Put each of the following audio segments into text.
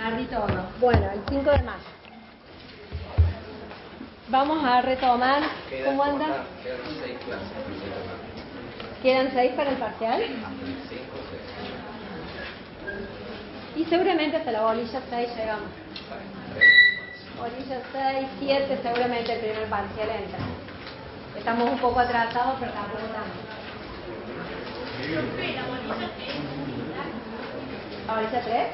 Ardito Oro. Bueno, el 5 de mayo. Vamos a retomar. ¿Cómo anda? Quedan 6 clases. ¿Quedan 6 para el parcial? 5 o 6. Y seguramente hasta la bolilla 6 llegamos. Bolilla 6, 7, seguramente el primer parcial entra. Estamos un poco atrasados, pero tampoco tanto. ¿La bolilla 3?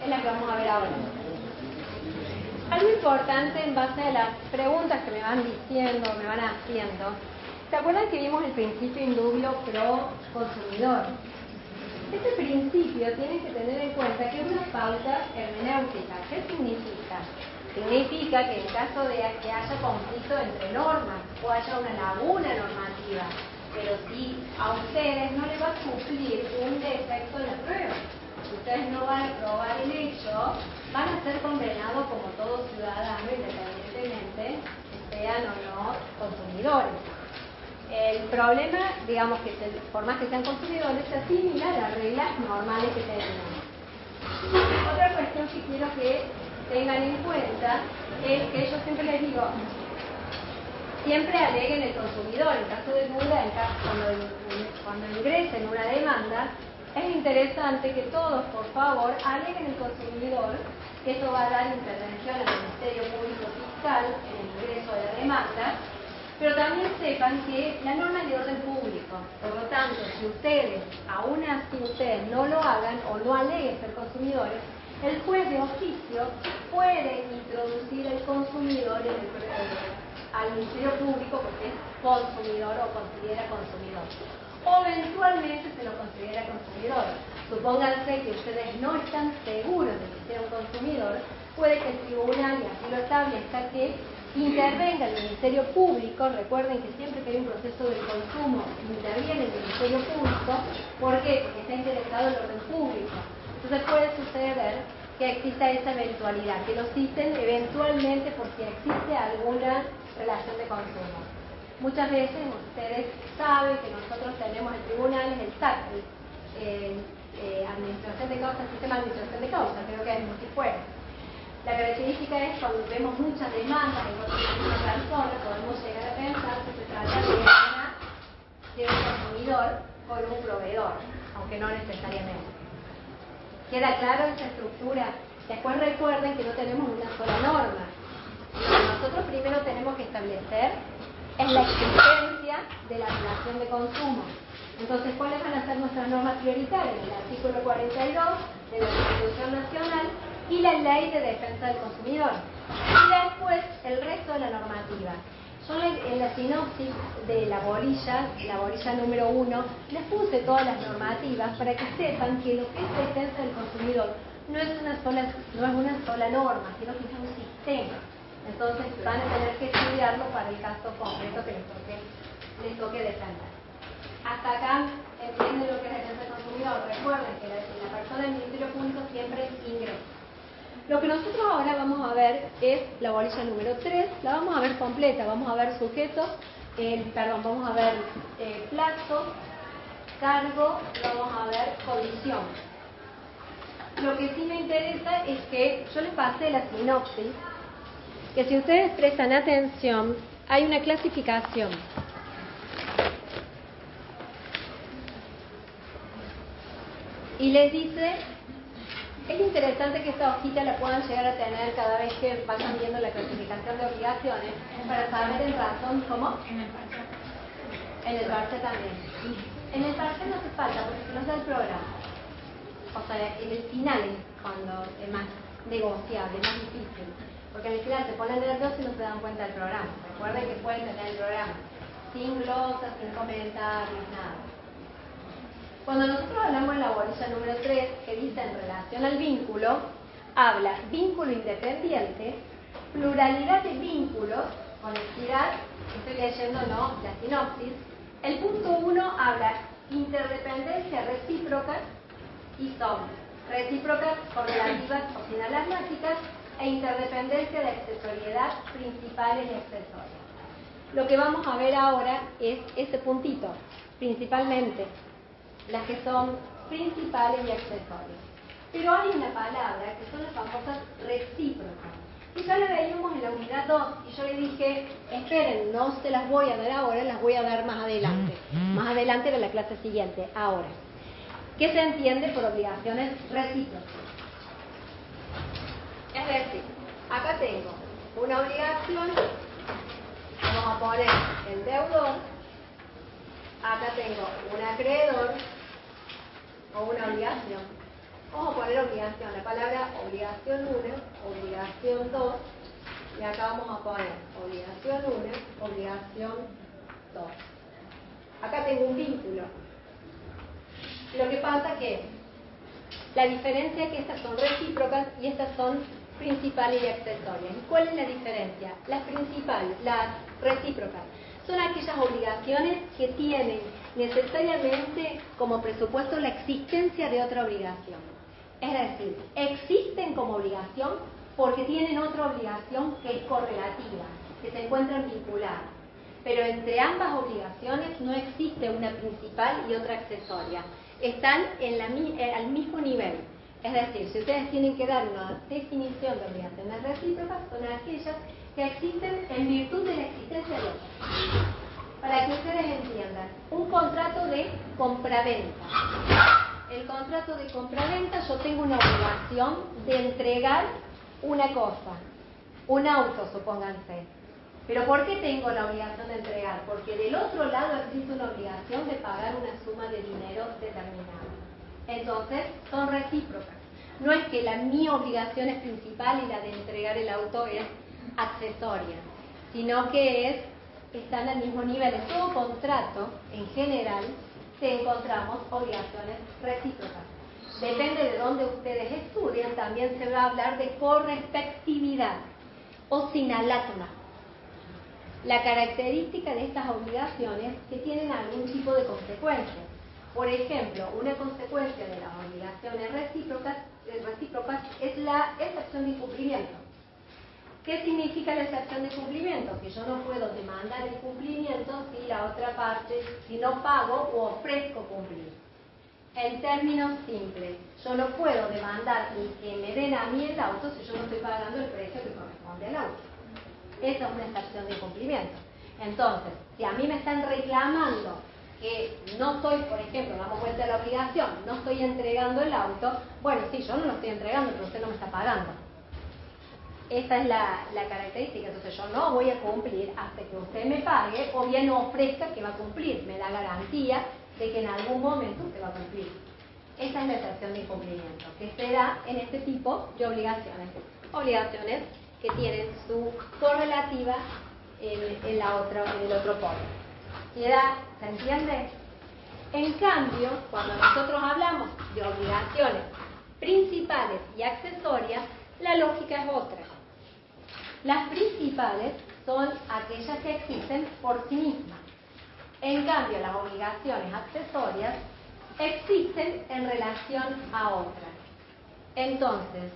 Es la que vamos a ver ahora. Algo importante en base a las preguntas que me van diciendo, me van haciendo. ¿Se acuerdan que vimos el principio indubio pro consumidor? Este principio tienen que tener en cuenta que es una pauta hermenéutica. ¿Qué significa? Significa que en caso de que haya conflicto entre normas o haya una laguna normativa, pero si a ustedes no les va a suplir un defecto en la prueba, si ustedes no van a probar el hecho, van a ser condenados como todo ciudadano, independientemente que sean o no consumidores. El problema, digamos que por más que sean consumidores, se asimila a las reglas normales que tenemos. Otra cuestión que quiero que tengan en cuenta es que yo siempre les digo, siempre aleguen el consumidor. En caso de duda, cuando ingresen una demanda, es interesante que todos, por favor, aleguen el consumidor, que eso va a dar intervención al Ministerio Público Fiscal en el ingreso de la demanda. Pero también sepan que la norma es de orden público. Por lo tanto, si ustedes, aún así ustedes no lo hagan o no aleguen ser consumidores, el juez de oficio puede introducir al consumidor al Ministerio Público porque es consumidor o considera consumidor. O eventualmente se lo considera consumidor. Supónganse que ustedes no están seguros de que sea un consumidor, puede que el tribunal, y así lo establezca, que intervenga el Ministerio Público. Recuerden que siempre que hay un proceso de consumo interviene el Ministerio Público. ¿Por qué? Porque está interesado en el orden público. Entonces puede suceder que exista esa eventualidad, que lo citen eventualmente porque existe alguna relación de consumo. Muchas veces ustedes saben que nosotros tenemos en tribunales el SAC, Administración de Causa, Sistema de Administración de Causa, creo que es multifuera. La característica es cuando vemos muchas demandas en contra de una persona, podemos llegar a pensar que se trata de un consumidor con un proveedor, aunque no necesariamente. ¿Queda claro esa estructura? Después recuerden que no tenemos una sola norma. Lo que nosotros primero tenemos que establecer es la existencia de la relación de consumo. Entonces, ¿cuáles van a ser nuestras normas prioritarias? El artículo 42 de la Constitución Nacional y la Ley de Defensa del Consumidor. Y después el resto de la normativa. Yo en la sinopsis de la bolilla número 1, les puse todas las normativas para que sepan que lo que es defensa del consumidor no es una sola norma, sino que es un sistema. Entonces van a tener que estudiarlo para el caso concreto que les toque defender. Hasta acá entienden lo que es defensa del consumidor. Recuerden que la persona del Ministerio Público siempre ingresa. Lo que nosotros ahora vamos a ver es la bolilla número 3, la vamos a ver completa, vamos a ver sujeto, vamos a ver plazo, cargo, vamos a ver colisión. Lo que sí me interesa es que yo les pasé la sinopsis, que si ustedes prestan atención, hay una clasificación. Y les dice, es interesante que esta hojita la puedan llegar a tener cada vez que vayan viendo la clasificación de obligaciones, para saber en razón cómo. En el parcial. En el parcial también. En el parcial no hace falta, porque si no está el programa. O sea, en el final es cuando es más negociable, más difícil. Porque en el final se ponen nerviosos y no se dan cuenta del programa. Recuerden que pueden tener el programa sin glosas, sin comentarios, nada. Cuando nosotros hablamos en la bolilla número 3, que dice en relación al vínculo, habla vínculo independiente, pluralidad de vínculos, honestidad, estoy leyendo la sinopsis. El punto 1 habla interdependencia recíproca y son recíprocas correlativas o sinalagmáticas e interdependencia de accesoriedad, principales y accesorias. Lo que vamos a ver ahora es ese puntito, principalmente las que son principales y accesorias. Pero hay una palabra que son las famosas recíprocas. Y ya la veíamos en la unidad 2 y yo le dije, esperen, no se las voy a dar ahora, las voy a dar más adelante. Más adelante de la clase siguiente, ahora. ¿Qué se entiende por obligaciones recíprocas? Es decir, acá tengo una obligación, vamos a poner el deudor, acá tengo un acreedor o una obligación. Vamos a poner obligación, la palabra obligación 1, obligación 2, y acá vamos a poner obligación 1, obligación 2. Acá tengo un vínculo. Lo que pasa que la diferencia es que estas son recíprocas y estas son principales y accesorias. ¿Y cuál es la diferencia? Las principales, las recíprocas, son aquellas obligaciones que tienen necesariamente como presupuesto la existencia de otra obligación. Es decir, existen como obligación porque tienen otra obligación que es correlativa, que se encuentran vinculadas. Pero entre ambas obligaciones no existe una principal y otra accesoria. Están al mismo nivel. Es decir, si ustedes tienen que dar una definición de obligaciones recíprocas, son aquellas que existen en virtud de la existencia de otras. Para que ustedes entiendan, un contrato de compraventa. El contrato de compraventa, yo tengo una obligación de entregar una cosa, un auto, supónganse. ¿Pero por qué tengo la obligación de entregar? Porque del otro lado existe una obligación de pagar una suma de dinero determinada. Entonces, son recíprocas. No es que mi obligación es principal y la de entregar el auto es accesoria, sino que están al mismo nivel. En todo contrato, en general, encontramos obligaciones recíprocas. Depende de dónde ustedes estudien, también se va a hablar de correspectividad o sinalatma. La característica de estas obligaciones es que tienen algún tipo de consecuencia. Por ejemplo, una consecuencia de las obligaciones recíprocas es la excepción de incumplimiento. ¿Qué significa la excepción de cumplimiento? Que yo no puedo demandar el cumplimiento si la otra parte, si no pago o ofrezco cumplir. En términos simples, yo no puedo demandar ni que me den a mí el auto si yo no estoy pagando el precio que corresponde al auto. Esa es una excepción de cumplimiento. Entonces, si a mí me están reclamando que no estoy, por ejemplo, damos cuenta de la obligación, no estoy entregando el auto, bueno, sí, yo no lo estoy entregando, pero usted no me está pagando. Esa es la característica. Entonces yo no voy a cumplir hasta que usted me pague o bien ofrezca que va a cumplir. Me da garantía de que en algún momento usted va a cumplir. Esa es la excepción de incumplimiento, que se da en este tipo de obligaciones. Obligaciones que tienen su correlativa en el otro polo. ¿Se entiende? En cambio, cuando nosotros hablamos de obligaciones principales y accesorias, la lógica es otra. Las principales son aquellas que existen por sí mismas. En cambio, las obligaciones accesorias existen en relación a otras. Entonces,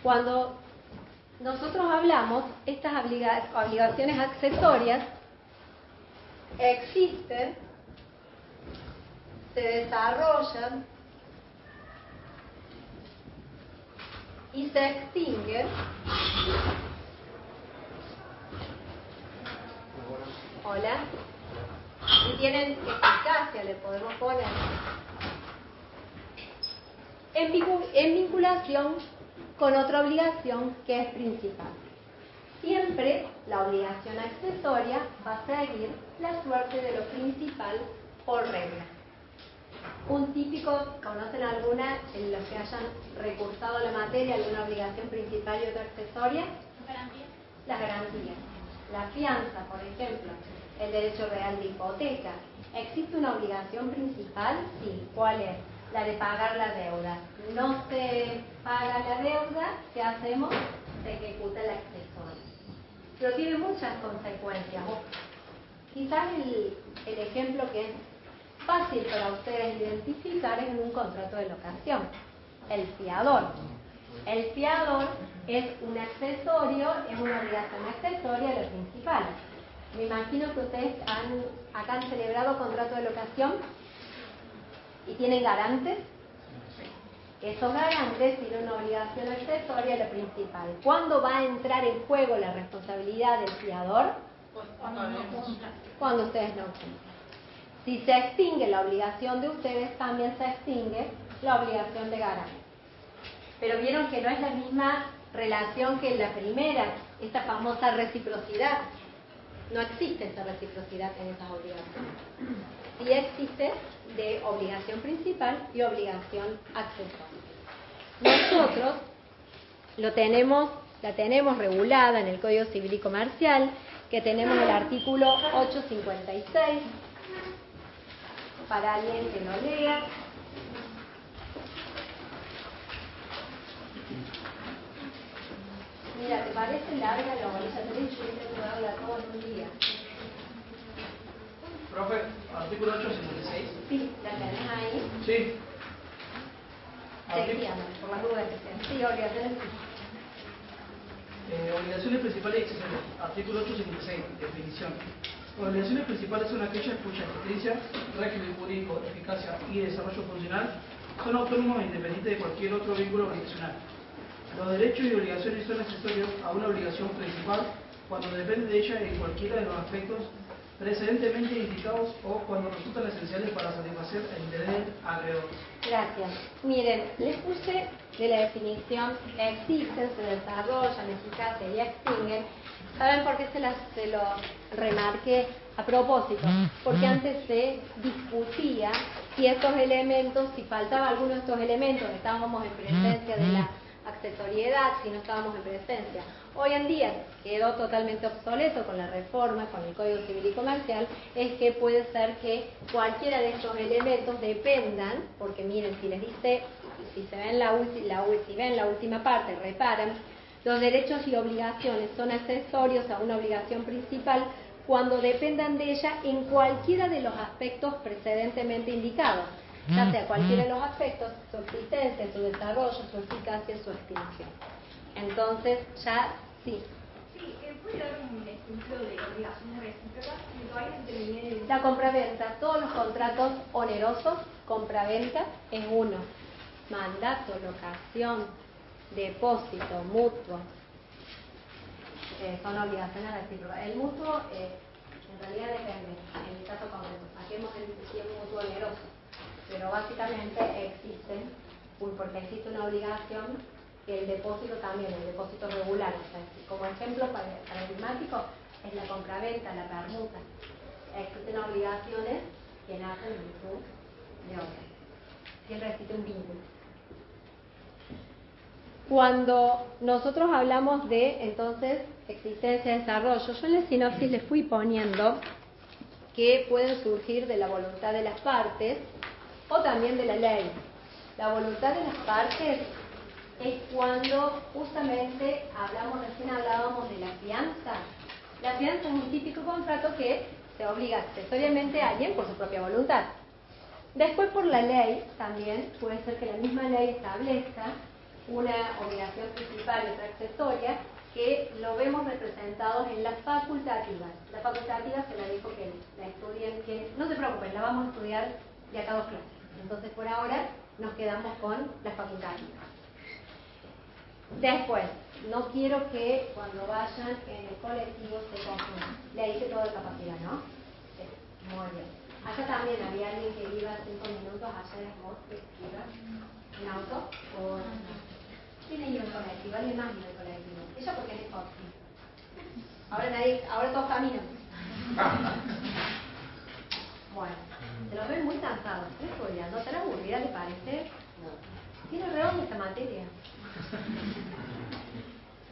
cuando nosotros hablamos, estas obligaciones accesorias existen, se desarrollan y se extinguen y tienen eficacia, le podemos poner, en vinculación con otra obligación que es principal. Siempre la obligación accesoria va a seguir la suerte de lo principal por regla. Un típico, ¿conocen alguna en los que hayan recursado la materia, alguna obligación principal y otra accesoria? Las garantías. La fianza, por ejemplo, el derecho real de hipoteca. ¿Existe una obligación principal? Sí. ¿Cuál es? La de pagar la deuda. No se paga la deuda, ¿qué hacemos? Se ejecuta el accesorio. Pero tiene muchas consecuencias. Quizás el ejemplo que es fácil para ustedes identificar es en un contrato de locación. El fiador. El fiador es un accesorio, es una obligación accesoria de lo principal. Me imagino que ustedes acá han celebrado contrato de locación y tienen garantes. Esos garantes tienen una obligación accesoria, la principal. ¿Cuándo va a entrar en juego la responsabilidad del fiador? Cuando ustedes no cumplan. Si se extingue la obligación de ustedes, también se extingue la obligación de garante. Pero vieron que no es la misma relación que la primera, esta famosa reciprocidad. No existe esa reciprocidad en esas obligaciones. Sí existe de obligación principal y obligación accesoria. Nosotros la tenemos regulada en el Código Civil y Comercial, que tenemos el artículo 856, para alguien que lo lea. Mira, ¿te parece larga la bolsa? Te he dicho que tengo que darla todo en un día. Profe, artículo 856. Sí, ¿la tenés ahí? Sí. Seguíame, por las dudas que sean. Sí, obligaciones. Obligaciones principales y accesorias. Artículo 856. Definición. Obligaciones principales son aquellas cuya existencia, régimen jurídico, eficacia y desarrollo funcional son autónomos e independientes de cualquier otro vínculo obligacional. Los derechos y obligaciones son accesorios a una obligación principal cuando depende de ella en cualquiera de los aspectos precedentemente indicados o cuando resultan esenciales para satisfacer el interés del acreedor. Gracias. Miren, les puse de la definición existen, se desarrollan, eficacia y extinguen. ¿Saben por qué se lo remarqué a propósito? Porque antes se discutía si estos elementos, si faltaba alguno de estos elementos, estábamos en presencia de la accesoriedad, si no estábamos en presencia. Hoy en día quedó totalmente obsoleto con la reforma, con el Código Civil y Comercial, es que puede ser que cualquiera de estos elementos dependan, porque miren, si les dice, si se ven si ven la última parte, reparan, los derechos y obligaciones son accesorios a una obligación principal cuando dependan de ella en cualquiera de los aspectos precedentemente indicados, ya sea cualquiera de los aspectos, su existencia, su desarrollo, su eficacia, su extinción. Entonces, ya, sí. Sí, ¿puede dar un ejemplo de obligaciones recíprocas? Todavía no terminé. La compraventa, todos los contratos onerosos, compraventa es uno. Mandato, locación, depósito, mutuo, son obligaciones recíprocas. El mutuo, en realidad depende, en el caso concreto. Saquemos el mutuo oneroso, pero básicamente existen, porque existe una obligación que el depósito también, el depósito regular. O sea, como ejemplo paradigmático es la compraventa, la permuta. Existen obligaciones que nacen en virtud de otras. Siempre existe un vínculo. Cuando nosotros hablamos de, entonces, existencia, desarrollo, yo en la sinopsis les fui poniendo que pueden surgir de la voluntad de las partes o también de la ley. La voluntad de las partes es cuando justamente recién hablábamos de la fianza. La fianza es un típico contrato que se obliga accesoriamente a alguien por su propia voluntad. Después, por la ley, también puede ser que la misma ley establezca una obligación principal y otra accesoria, que lo vemos representados en las facultativas. La facultativa se la dijo que la estudien, que no se preocupen, la vamos a estudiar de acá a 2 clases. Entonces, por ahora, nos quedamos con las facultativas. Después, no quiero que cuando vayan en el colectivo se confundan. Le hice todo de capacidad, ¿no? Sí, muy bien. Acá también había alguien que iba 5 minutos, ayer es vos que iba en auto o ¿quién iba en colectivo? ¿Alguien más iba en colectivo? Ella porque es Foxy. Ahora todos caminan. Bueno, se los ven muy cansados. ¿Qué estudiando? ¿Tan aburrida le parece? No. Tiene redondo esta materia.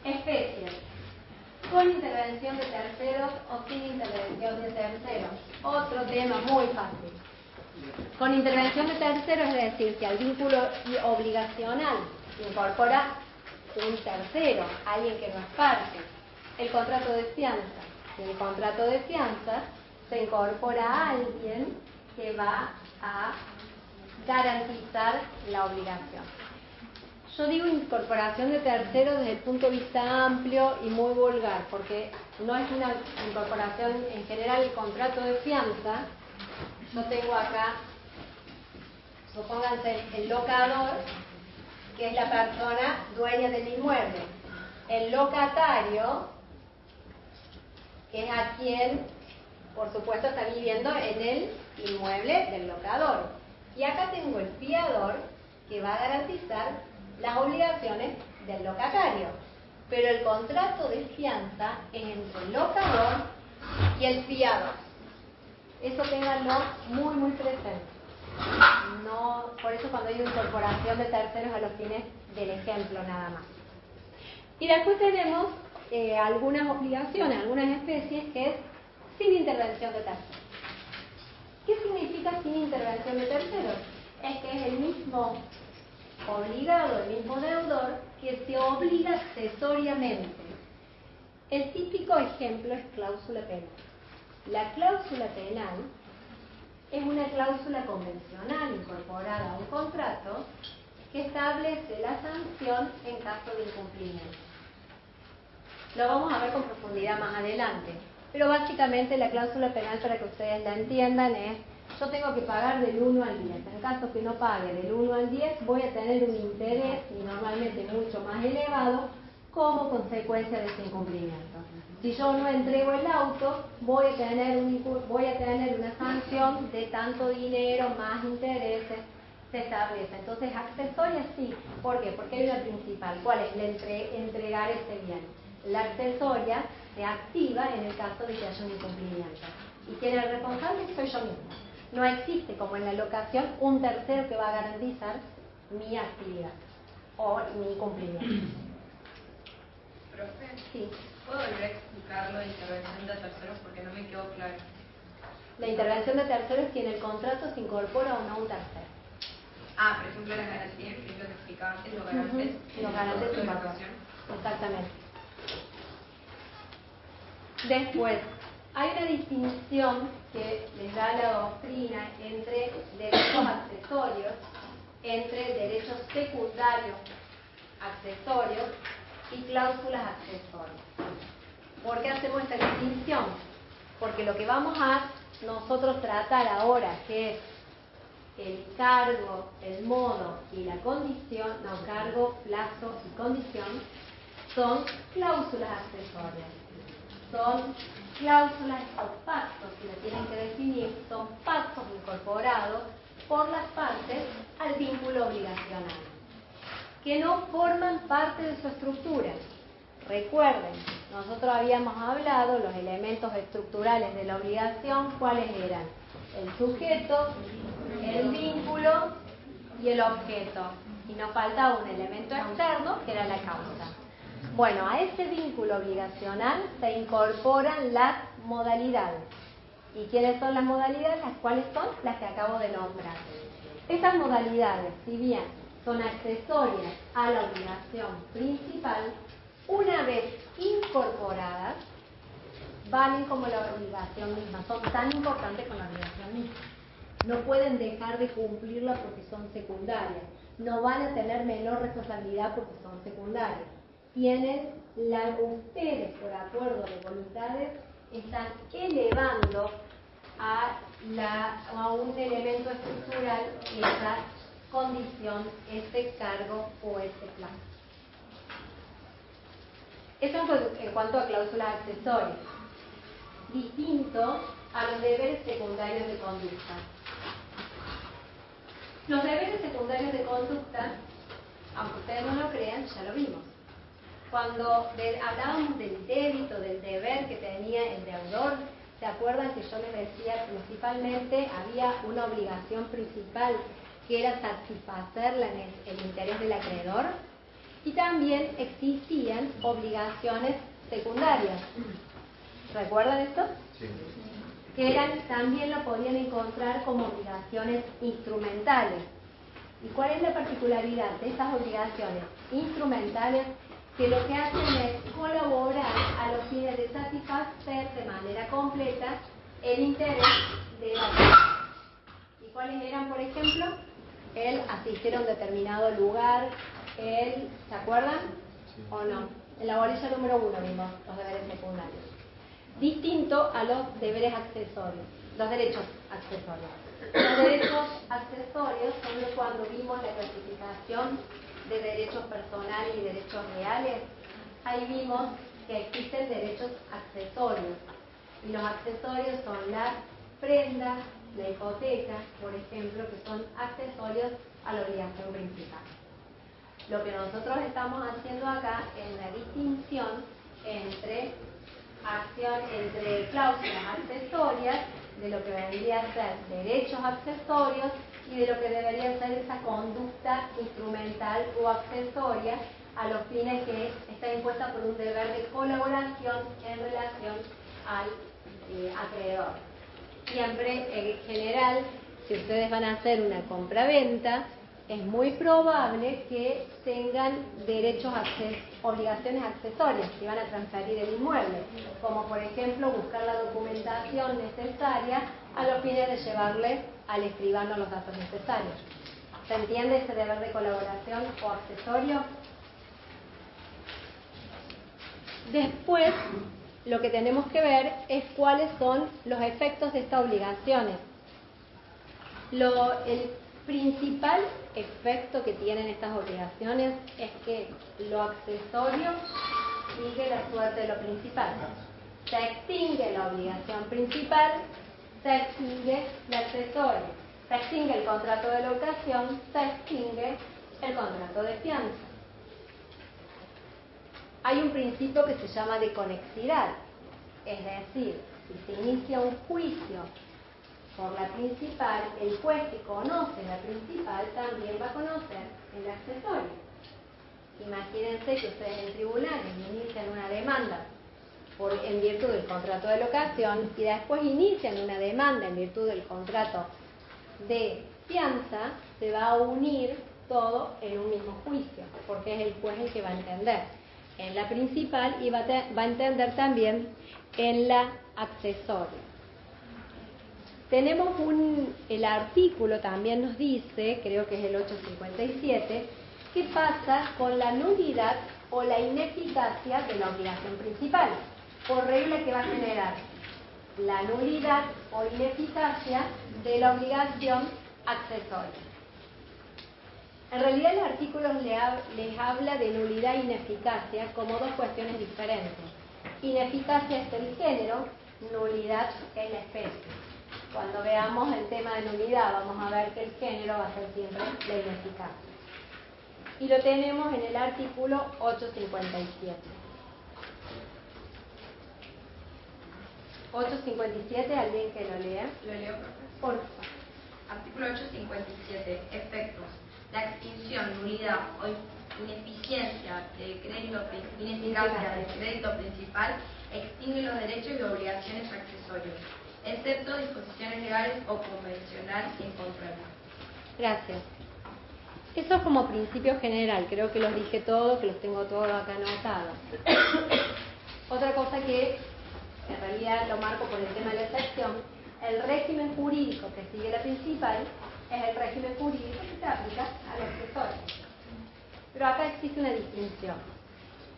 Especies. Con intervención de terceros o sin intervención de terceros. Otro tema muy fácil. Con intervención de terceros, es decir, que al vínculo obligacional incorpora un tercero, alguien que no es parte. El contrato de fianza. En el contrato de fianza se incorpora a alguien que va a garantizar la obligación. Yo digo incorporación de terceros desde el punto de vista amplio y muy vulgar, porque no es una incorporación en general. El contrato de fianza, yo tengo acá, supónganse el locador que es la persona dueña del inmueble. El locatario, que es a quien, por supuesto, está viviendo en el inmueble del locador. Y acá tengo el fiador, que va a garantizar las obligaciones del locatario. Pero el contrato de fianza es entre el locador y el fiador. Eso ténganlo muy, muy presente. No, por eso cuando hay una incorporación de terceros a los fines del ejemplo nada más. Y después tenemos algunas obligaciones, algunas especies que es sin intervención de terceros. ¿Qué significa sin intervención de terceros? Es que es el mismo obligado, el mismo deudor, que se obliga accesoriamente. El típico ejemplo es cláusula penal. La cláusula penal es una cláusula convencional incorporada a un contrato que establece la sanción en caso de incumplimiento. Lo vamos a ver con profundidad más adelante, pero básicamente la cláusula penal, para que ustedes la entiendan, es: yo tengo que pagar del 1 al 10. En caso que no pague del 1 al 10, voy a tener un interés, y normalmente mucho más elevado, como consecuencia de ese incumplimiento. Si yo no entrego el auto, voy a tener una sanción de tanto dinero más intereses, se establece. Entonces, accesoria sí. ¿Por qué? Porque hay una principal. ¿Cuál es? Entregar ese bien. La accesoria se activa en el caso de que haya un incumplimiento. ¿Y quién es el responsable? Soy yo mismo. No existe, como en la locación, un tercero que va a garantizar mi actividad o mi cumplimiento. Profe, Sí. ¿puedo volver a explicar lo de intervención de terceros porque no me quedó claro? La intervención de terceros es que en el contrato se incorpora o no un tercero. Por ejemplo, las garantías, que es lo que explicaba antes, los garantes. Los garantes de incorporación. Exactamente. Después, hay una distinción que les da la doctrina entre derechos accesorios, entre derechos secundarios accesorios y cláusulas accesorias. ¿Por qué hacemos esta distinción? Porque lo que vamos a nosotros tratar ahora, que es el cargo, el modo y la condición, cargo, plazo y condición, son cláusulas accesorias. Son cláusulas o pactos, si lo tienen que definir, son pactos incorporados por las partes al vínculo obligacional, que no forman parte de su estructura. Recuerden, nosotros habíamos hablado los elementos estructurales de la obligación, ¿cuáles eran? El sujeto, el vínculo y el objeto. Y nos faltaba un elemento externo, que era la causa. Bueno, a ese vínculo obligacional se incorporan las modalidades. ¿Y quiénes son las modalidades? Las cuales son las que acabo de nombrar. Estas modalidades, si bien son accesorias a la obligación principal, una vez incorporadas, valen como la obligación misma, son tan importantes como la obligación misma. No pueden dejar de cumplirla porque son secundarias, no van a tener menor responsabilidad porque son secundarias. Ustedes, por acuerdo de voluntades, están elevando a un elemento estructural esa condición, ese cargo o ese plazo. Eso en cuanto a cláusulas accesorias. Distinto a los deberes secundarios de conducta. Los deberes secundarios de conducta, aunque ustedes no lo crean, ya lo vimos. Cuando hablábamos del débito, del deber que tenía el deudor, ¿se acuerdan que yo les decía principalmente había una obligación principal que era satisfacer el interés del acreedor? Y también existían obligaciones secundarias. ¿Recuerdan esto? Sí. Que también lo podían encontrar como obligaciones instrumentales. ¿Y cuál es la particularidad de estas obligaciones instrumentales? Que lo que hacen es colaborar a los fines de satisfacer de manera completa el interés de la persona. ¿Y cuáles eran, por ejemplo? El asistir a un determinado lugar, ¿se acuerdan? Sí. ¿O no? En la bolilla número 1 vimos los deberes secundarios. Distinto a los deberes accesorios, los derechos accesorios. Los derechos accesorios son de cuando vimos la clasificación de derechos personales y derechos reales, ahí vimos que existen derechos accesorios. Y los accesorios son las prendas, la hipoteca, por ejemplo, que son accesorios a la obligación principal. Lo que nosotros estamos haciendo acá es la distinción entre cláusulas accesorias, de lo que vendría a ser derechos accesorios y de lo que debería ser esa conducta instrumental o accesoria a los fines que está impuesta por un deber de colaboración en relación al acreedor. Siempre, en general, si ustedes van a hacer una compraventa, es muy probable que tengan obligaciones accesorias que van a transferir el inmueble, como por ejemplo buscar la documentación necesaria a los fines de llevarle al escribano los datos necesarios. ¿Se entiende ese deber de colaboración o accesorio? Después, lo que tenemos que ver es cuáles son los efectos de estas obligaciones. El principal efecto que tienen estas obligaciones es que lo accesorio sigue la suerte de lo principal. Se extingue la obligación principal, se extingue el accesorio. Se extingue el contrato de locación, se extingue el contrato de fianza. Hay un principio que se llama de conexidad, es decir, si se inicia un juicio por la principal, el juez que conoce la principal también va a conocer el accesorio. Imagínense que ustedes en tribunales inician una demanda en virtud del contrato de locación y después inician una demanda en virtud del contrato de fianza, se va a unir todo en un mismo juicio, porque es el juez el que va a entender en la principal y va a entender también en la accesoria. Tenemos el artículo también nos dice, creo que es el 857, qué pasa con la nulidad o la ineficacia de la obligación principal. Por regla que va a generar la nulidad o ineficacia de la obligación accesoria. En realidad el artículo les habla de nulidad e ineficacia como dos cuestiones diferentes. Ineficacia es el género, nulidad es la especie. Cuando veamos el tema de nulidad vamos a ver que el género va a ser siempre la ineficacia. Y lo tenemos en el artículo 857. 857, ¿alguien que lo lea? Lo leo, Por favor. Artículo 857. Efectos. La extinción, nulidad o ineficacia del crédito principal extingue los derechos y obligaciones accesorios, excepto disposiciones legales o convencionales en contrario. Gracias. Eso es como principio general, creo que los dije todos, que los tengo todos acá anotados. Otra cosa que en realidad lo marco por el tema de la excepción, el régimen jurídico que sigue la principal es el régimen jurídico que se aplica al accesorio. Pero acá existe una distinción.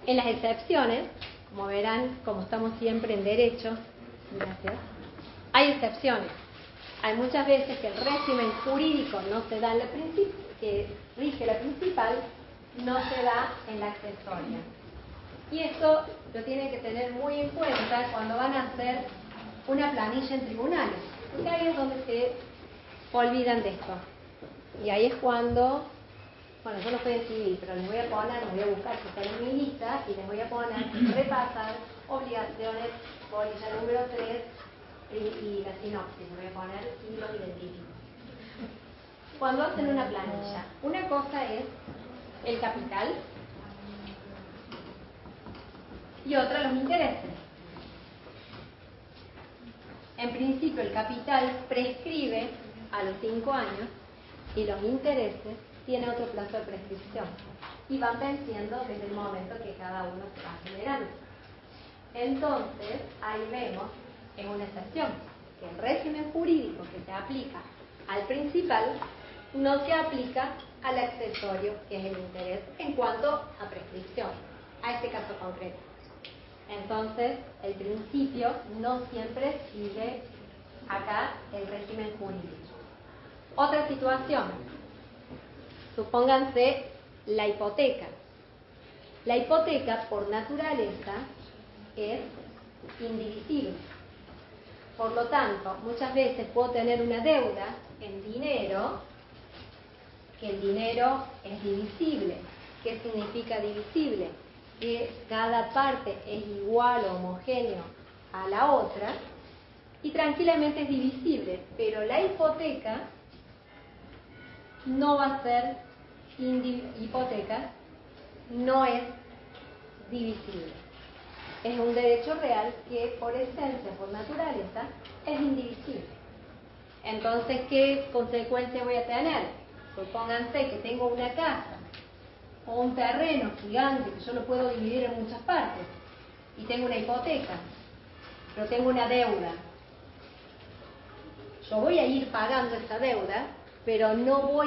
En las excepciones, como verán, como estamos siempre en derecho, gracias, hay excepciones. Hay muchas veces que el régimen jurídico no se da en la que rige la principal, no se da en la accesoria. Y esto lo tienen que tener muy en cuenta cuando van a hacer una planilla en tribunales, porque ahí es donde se olvidan de esto. Y ahí es cuando, bueno, yo no estoy en civil, pero les voy a buscar que están en mi lista y les voy a poner, repasar obligaciones, polilla número 3 y la sinopsis, les voy a poner y los identifico. Cuando hacen una planilla, una cosa es el capital y otra los intereses. En principio el capital prescribe a los 5 años y los intereses tienen otro plazo de prescripción y van venciendo desde el momento que cada uno se va generando. Entonces, ahí vemos, es una excepción, que el régimen jurídico que se aplica al principal no se aplica al accesorio, que es el interés, en cuanto a prescripción, a este caso concreto. Entonces, el principio no siempre sigue acá el régimen jurídico. Otra situación. Supónganse la hipoteca. La hipoteca, por naturaleza, es indivisible. Por lo tanto, muchas veces puedo tener una deuda en dinero, que el dinero es divisible. ¿Qué significa divisible? Que cada parte es igual o homogéneo a la otra y tranquilamente es divisible, pero la hipoteca no va a ser hipoteca, no es divisible. Es un derecho real que por esencia, por naturaleza, es indivisible. Entonces, ¿qué consecuencia voy a tener? Supónganse que tengo una casa o un terreno gigante que yo lo puedo dividir en muchas partes y tengo una hipoteca, pero tengo una deuda. Yo voy a ir pagando esa deuda, pero no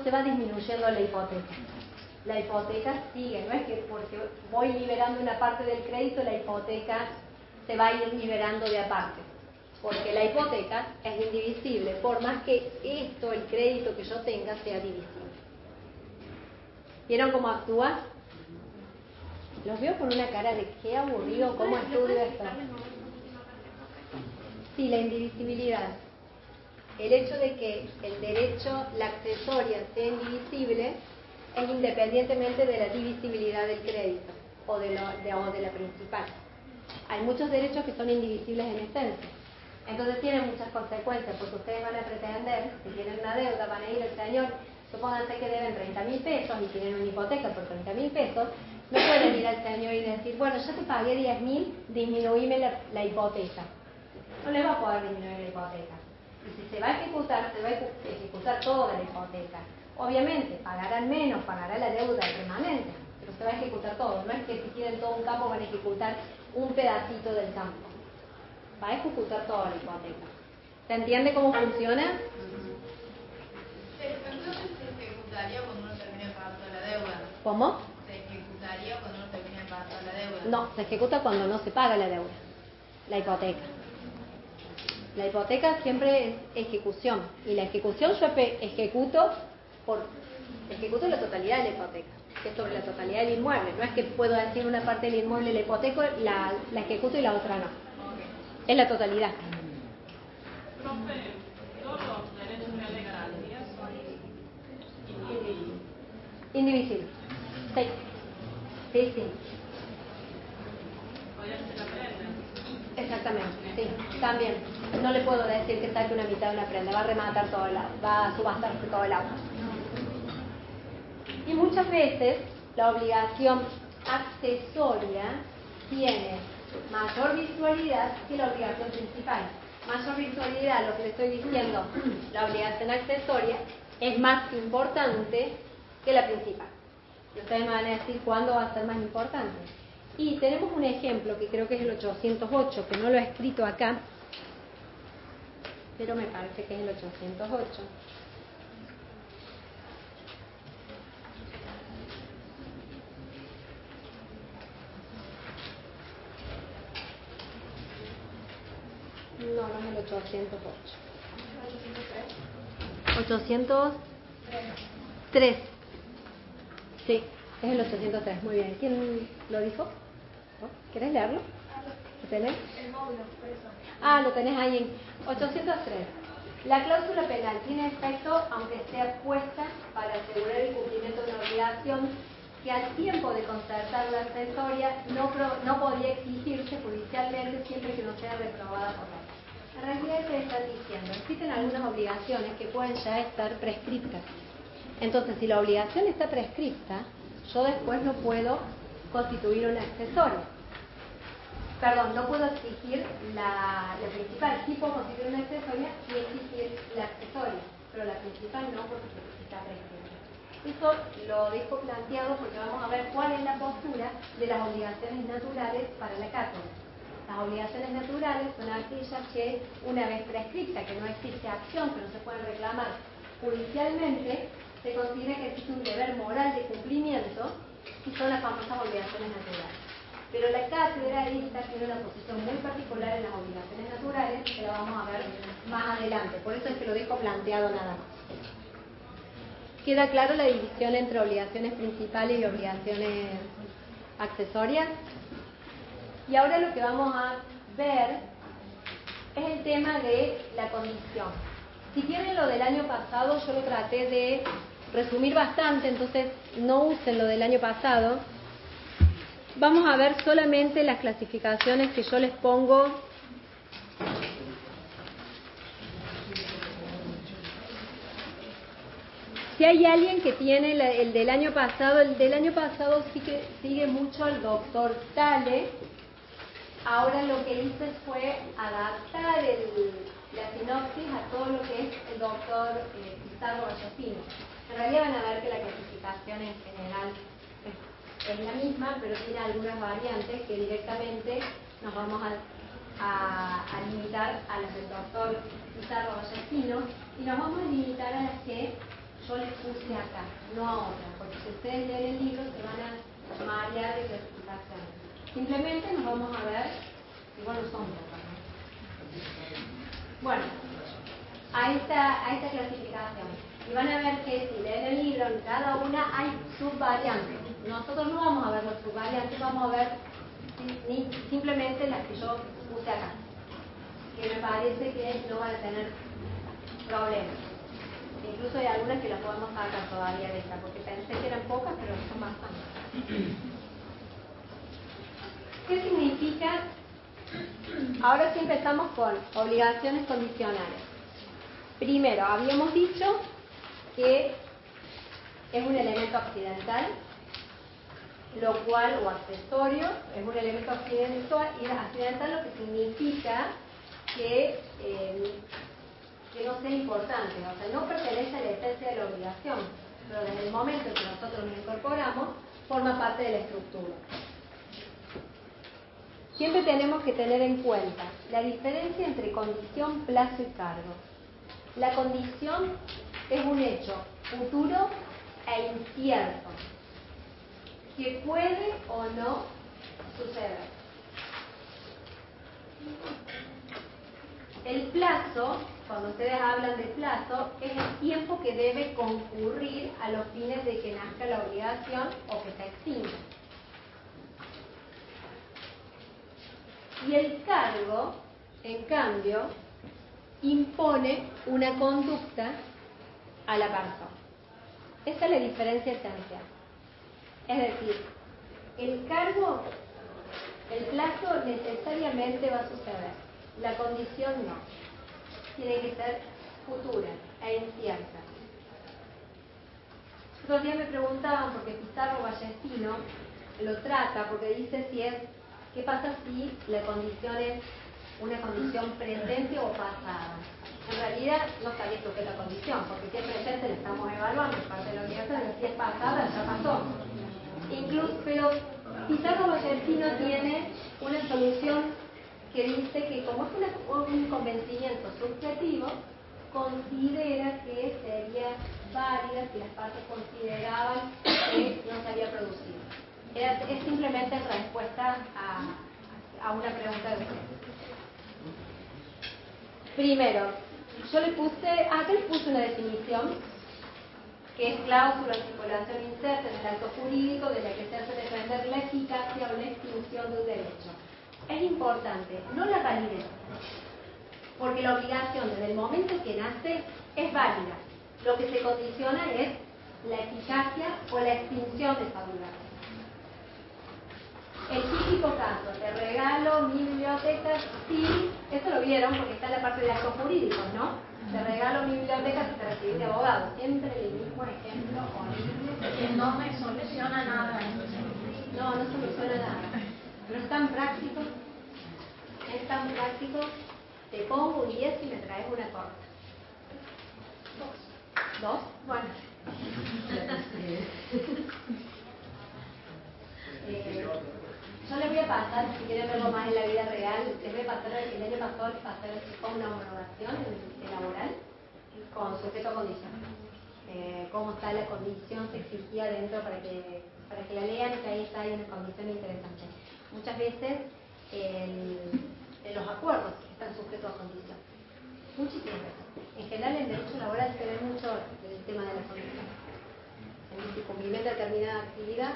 se va disminuyendo la hipoteca. La hipoteca sigue, no es que porque voy liberando una parte del crédito, la hipoteca se va a ir liberando de aparte. Porque la hipoteca es indivisible, por más que el crédito que yo tenga, sea divisible. ¿Vieron cómo actúa? Los veo con una cara de qué aburrido, cómo estudio esto. Sí, la indivisibilidad. El hecho de que el derecho, la accesoria, sea indivisible es independientemente de la divisibilidad del crédito o de la principal. Hay muchos derechos que son indivisibles en esencia. Entonces tienen muchas consecuencias, porque ustedes van a pretender, si tienen una deuda, van a ir al señor, supónganse que deben 30.000 pesos y tienen una hipoteca por 30.000 pesos, no pueden ir al señor y decir, bueno, yo te pagué 10.000, disminuíme la hipoteca. No les va a poder disminuir la hipoteca. Y si se va a ejecutar, se va a ejecutar toda la hipoteca. Obviamente, pagarán menos, pagará la deuda remanente, pero se va a ejecutar todo. No es que si quieren todo un campo van a ejecutar un pedacito del campo. Va a ejecutar toda la hipoteca. ¿Se entiende cómo funciona? Entonces se ejecutaría cuando uno termine pagando la deuda. ¿Cómo? Se ejecutaría cuando uno termine pagando la deuda. No, se ejecuta cuando no se paga la deuda, la hipoteca. La hipoteca siempre es ejecución. Y la ejecución yo ejecuto la totalidad de la hipoteca, que es sobre la totalidad del inmueble. No es que puedo decir una parte del inmueble la hipoteco, la ejecuto y la otra no. Es la totalidad. Profe, ¿todos los derechos de garantías son Indivisible. Sí. Sí, sí. podrían ser la prenda? Exactamente, sí. También. No le puedo decir que saque una mitad de una prenda, va a rematar todo el agua, va a subastarse todo el agua. Y muchas veces la obligación accesoria tiene mayor virtualidad que la obligación principal. Mayor virtualidad, lo que le estoy diciendo, la obligación accesoria es más importante que la principal. Y ustedes me van a decir cuándo va a ser más importante. Y tenemos un ejemplo que creo que es el 808, que no lo he escrito acá, pero me parece que es el 808. No, no es el 808. 803. Sí, es el 803. Muy bien. ¿Quién lo dijo? ¿No? ¿Querés leerlo? ¿Lo tenés? El módulo, por eso. Ah, lo tenés ahí en 803. La cláusula penal tiene efecto aunque sea puesta para asegurar el cumplimiento de una obligación que al tiempo de concertar la accesoria no podría exigirse judicialmente siempre que no sea reprobada por la ley. En realidad se está diciendo, existen algunas obligaciones que pueden ya estar prescriptas. Entonces, si la obligación está prescripta, yo después no puedo constituir una accesoria. Perdón, no puedo exigir la principal. Sí puedo constituir una accesoria y exigir la accesoria, pero la principal no, porque está prescrita. Eso lo dejo planteado porque vamos a ver cuál es la postura de las obligaciones naturales para la cátedra. Las obligaciones naturales son aquellas que, una vez prescripta, que no existe acción, que no se pueden reclamar judicialmente, se considera que existe un deber moral de cumplimiento y son las famosas obligaciones naturales. Pero la cátedra esta tiene una posición muy particular en las obligaciones naturales, que la vamos a ver más adelante. Por eso es que lo dejo planteado nada más. ¿Queda claro la división entre obligaciones principales y obligaciones accesorias? Y ahora lo que vamos a ver es el tema de la condición. Si tienen lo del año pasado, yo lo traté de resumir bastante, entonces no usen lo del año pasado. Vamos a ver solamente las clasificaciones que yo les pongo. Si hay alguien que tiene el del año pasado sí que sigue mucho al doctor Tale. Ahora lo que hice fue adaptar la sinopsis a todo lo que es el doctor Pizarro Vallespino. En realidad van a ver que la clasificación en general es la misma, pero tiene algunas variantes que directamente nos vamos a limitar a las del doctor Pizarro Vallespino y nos vamos a limitar a las que yo les puse acá, no a otras, porque si ustedes leen el libro se van a marear de clasificaciones. Simplemente nos vamos a ver, igual no son pocas, ¿no? Bueno, a esta clasificación. Y van a ver que si leen el libro, en cada una hay subvariantes. Nosotros no vamos a ver las subvariantes, vamos a ver simplemente las que yo puse acá, que me parece que no van a tener problemas. Incluso hay algunas que las podemos sacar todavía de esta, porque pensé que eran pocas, pero son bastantes. ¿Qué significa? Ahora sí empezamos con obligaciones condicionales. Primero, habíamos dicho que es un elemento accidental, lo cual, o accesorio, es un elemento accidental, lo que significa que no sea importante, o sea, no pertenece a la esencia de la obligación, pero desde el momento en que nosotros lo incorporamos, forma parte de la estructura. Siempre tenemos que tener en cuenta la diferencia entre condición, plazo y cargo. La condición es un hecho futuro e incierto, que puede o no suceder. El plazo, cuando ustedes hablan de plazo, es el tiempo que debe concurrir a los fines de que nazca la obligación o que se extinga. Y el cargo, en cambio, impone una conducta a la persona. Esa es la diferencia esencial. Es decir, el cargo, el plazo necesariamente va a suceder, la condición no. Tiene que ser futura e incierta. Otros días me preguntaban, porque Pizarro Vallespino lo trata, porque dice si es, ¿qué pasa si la condición es una condición presente o pasada? En realidad no sabía esto que es la condición, porque si es presente la estamos evaluando, es parte de la obligación, si es pasada ya pasó. Incluso, pero Pizarro Vallespino tiene una solución que dice que como es un convencimiento subjetivo, considera que sería válida si las partes consideraban que no se había producido. Es simplemente respuesta a una pregunta de ustedes. Primero, yo le puse, acá les puse una definición que es cláusula de circulación inserta en el acto jurídico de la que se hace depender la eficacia o la extinción de un derecho. Es importante, no la validez, porque la obligación desde el momento que nace es válida. Lo que se condiciona es la eficacia o la extinción de esa obligación. El típico caso, te regalo mi biblioteca, sí, eso lo vieron porque está en la parte de actos jurídicos, ¿no? Te regalo mi biblioteca si te recibís de abogado. Siempre el mismo ejemplo horrible. Que no me soluciona nada. No, no soluciona nada. Pero es tan práctico. Es tan práctico. Te pongo un 10 y me traes una torta. ¿Dos? Bueno. Yo les voy a pasar, si quieren verlo más en la vida real, les voy a pasar el año pasado, les pasé una homologación laboral con sujeto a condición. Cómo está la condición, se exigía dentro para que la lean, que ahí está hay una condición interesante. Muchas veces en los acuerdos están sujetos a condición. Muchísimas veces. En general en derecho laboral se ve mucho el tema de la condición. si cumplimenta determinada actividad,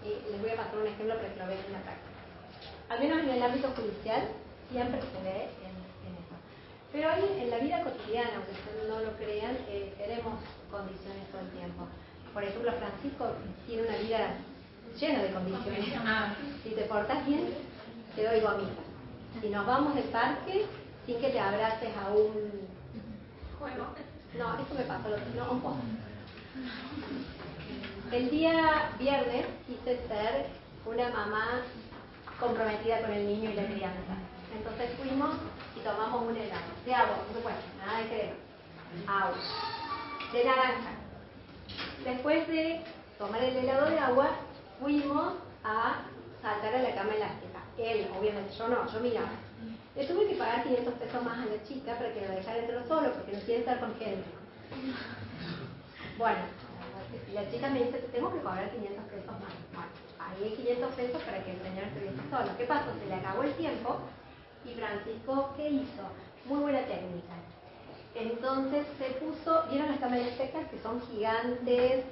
les voy a pasar un ejemplo para que lo vean en la práctica. Al menos en el ámbito judicial siempre se ve en eso. Pero hoy en la vida cotidiana, aunque ustedes no lo crean, tenemos condiciones todo el tiempo. Por ejemplo, Francisco tiene una vida llena de condiciones. Si te portas bien, te doy gomita. Si nos vamos del parque, sin que te abraces a un juego. No, eso me pasó no, un poco. El día viernes quise ser una mamá comprometida con el niño y la crianza. Entonces fuimos y tomamos un helado. De agua, por supuesto, nada de crema. Agua. De naranja. Después de tomar el helado de agua, fuimos a saltar a la cama elástica. Él, obviamente, yo no, yo miraba. Le tuve que pagar 500 pesos más a la chica para que lo dejara entrar solo, porque no quiere estar con gente. Bueno, la chica me dice que tengo que cobrar 500 pesos más. Bueno, pagué 500 pesos para que el señor estuviese solo. ¿Qué pasó? Se le acabó el tiempo y Francisco, ¿qué hizo? Muy buena técnica. Entonces se puso, ¿vieron las cámaras secas que son gigantes?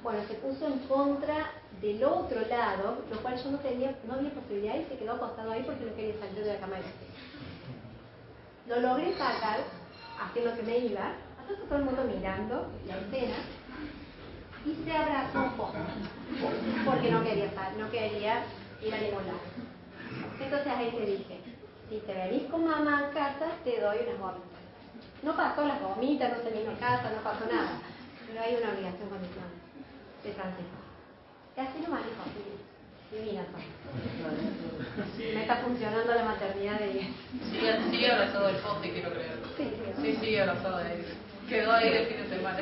Bueno, se puso en contra del otro lado, lo cual yo no había posibilidad y se quedó acostado ahí porque no quería salir de la cámara seca. Lo logré sacar, haciendo que me iba, hasta todo el mundo mirando la escena, y se abrazó un poco, porque no quería ir a ningún lado. Entonces ahí te dije, si te venís con mamá a casa, te doy unas gomitas. No pasó las gomitas, no se vino a casa, no pasó nada, pero hay una obligación condicional de Francisco. Y así lo manejo, divina son. Me está funcionando la maternidad de ella. Sigue abrazado del poste, quiero creer. Sí, sigue abrazado de él. Quedó ahí el fin de semana.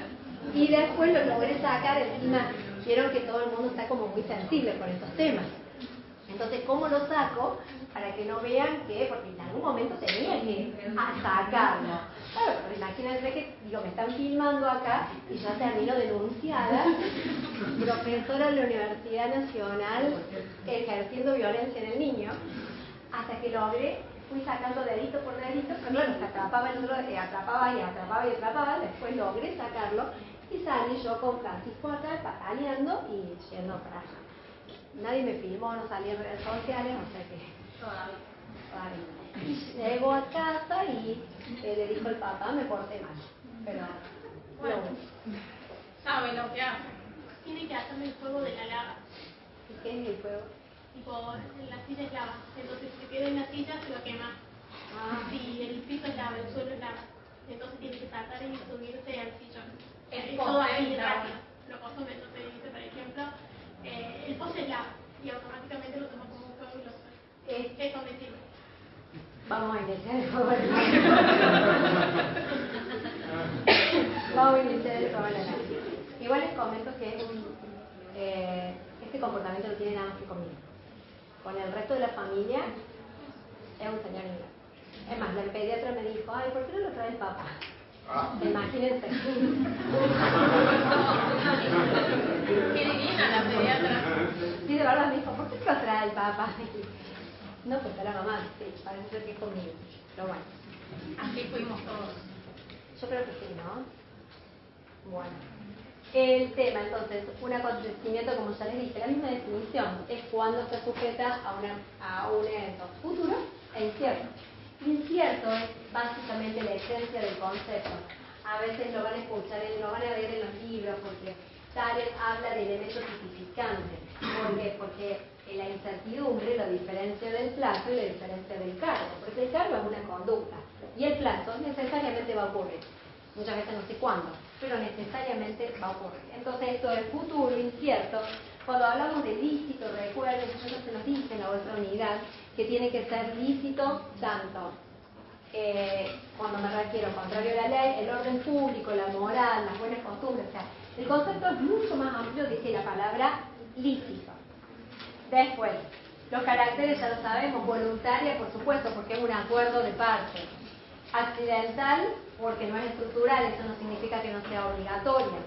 Y después lo logré sacar, encima quiero que todo el mundo está como muy sensible con estos temas. Entonces, ¿cómo lo saco? Para que no vean que, porque en algún momento tenía que sacarlo. Claro, pero imagínense que, me están filmando acá y ya termino denunciada, profesora de la Universidad Nacional, ejerciendo violencia en el niño, hasta que logré, fui sacando dedito por dedito, pero claro, se atrapaba el otro, atrapaba, después logré sacarlo y salí yo con Francisco acá pataleando y yendo para allá. Nadie me filmó, no salí en redes sociales, o sea que todavía. Llego a casa y le dijo el papá, me porté mal. Pero, Bueno, sabe lo que hace. Tiene que hacerme el juego de la lava. ¿Y qué es el juego? Tipo, la silla es lava. Entonces, si queda en la silla, se va a quemar. Si el piso es lava, el suelo es lava. Entonces, tiene que saltar y subirse al sillón. Todo ahí rápido. Lo consume. Entonces, dice, por ejemplo, el poste es lava. Y automáticamente lo toma como un juego y lo suelta. Eso me sirve. Vamos a iniciar el juego de la Vamos a iniciar el juego de la lava. Igual les comento que este comportamiento no tiene nada más que conmigo. Con el resto de la familia es un señor inglés. Es más, la pediatra me dijo, ay, ¿por qué no lo trae el papá? Imagínense. Qué divina la pediatra. Sí, de verdad me dijo, ¿por qué no lo trae el papá? No, pues a la mamá, sí, parece ser que es conmigo. Pero bueno. Así fuimos todos. Yo creo que sí, ¿no? Bueno. El tema, entonces, un acontecimiento, como ya les dije, la misma definición, es cuando se sujeta a un evento futuro e incierto. Incierto es básicamente la esencia del concepto. A veces lo van a escuchar, lo van a ver en los libros, porque Tales habla de elementos tipificantes. ¿Por qué? Porque la incertidumbre lo diferencia del plazo y lo diferencia del cargo. Porque el cargo es una conducta y el plazo necesariamente va a ocurrir. Muchas veces no sé cuándo, pero necesariamente va a ocurrir. Entonces esto es futuro, incierto. Cuando hablamos de lícito, recuerden, eso se nos dice en la otra unidad, que tiene que ser lícito tanto cuando me refiero contrario a la ley, el orden público, la moral, las buenas costumbres. O sea, el concepto es mucho más amplio que la palabra lícito. Después, los caracteres ya lo sabemos, voluntaria por supuesto, porque es un acuerdo de parte. Accidental, porque no es estructural, eso no significa que no sea obligatoria.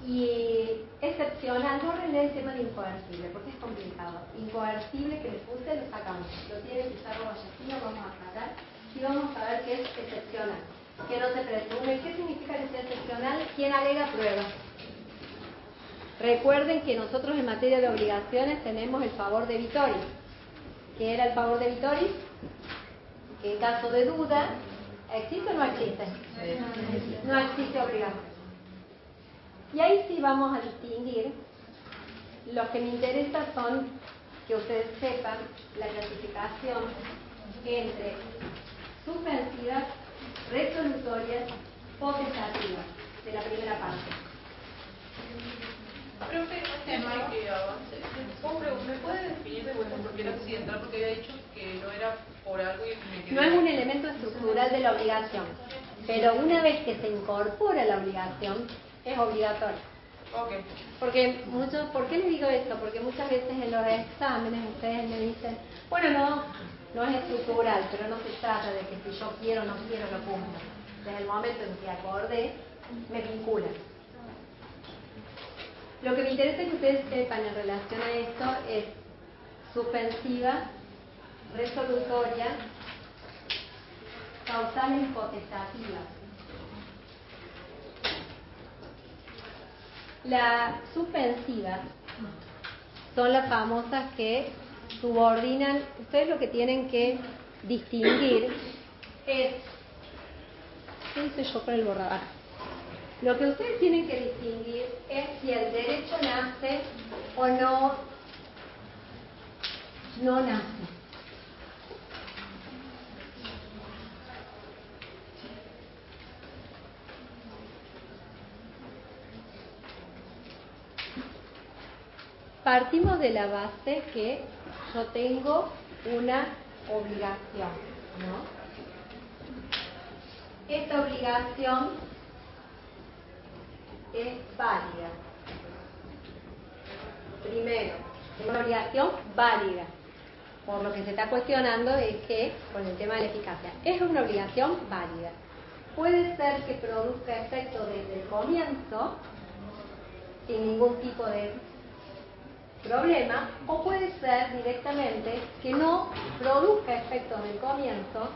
Y excepcional, no el tema de incoercible, porque es complicado. Incoercible que le puse, lo sacamos. Lo tiene Pizarro Vallespino, vamos a aclarar. Y vamos a ver qué es excepcional. Que no se presume. ¿Qué significa que sea excepcional? ¿Quién alega prueba? Recuerden que nosotros en materia de obligaciones tenemos el favor de Vittori. ¿Qué era el favor de Vittori? Que en caso de duda, ¿existe o no existe? No existe obligación. Y ahí sí vamos a distinguir. Lo que me interesa son que ustedes sepan la clasificación entre suspensivas, resolutorias, potestativas de la primera parte. Profe, antes de que avance, ¿me puede definir de vuelta por qué era accidental? Porque había dicho que no era por algo y me quedé... No es un elemento estructural de la obligación, pero una vez que se incorpora la obligación, es obligatorio. Okay. Porque ¿por qué les digo esto? Porque muchas veces en los exámenes ustedes me dicen, bueno, no es estructural, pero no se trata de que si yo quiero o no quiero lo cumplo. Desde el momento en que acordé, me vincula. Lo que me interesa que ustedes sepan en relación a esto es suspensiva, resolutoria, causales y potestativas. Las suspensivas son las famosas que subordinan. Ustedes lo que tienen que distinguir es... ¿Qué hice yo con el borrador? Lo que ustedes tienen que distinguir es si el derecho nace o no nace. Partimos de la base que yo tengo una obligación, ¿no? Esta obligación es válida. Primero, es una obligación válida. Por lo que se está cuestionando es que, con el tema de la eficacia, es una obligación válida. Puede ser que produzca efecto desde el comienzo, sin ningún tipo de problema, o puede ser directamente que no produzca efecto en el comienzo,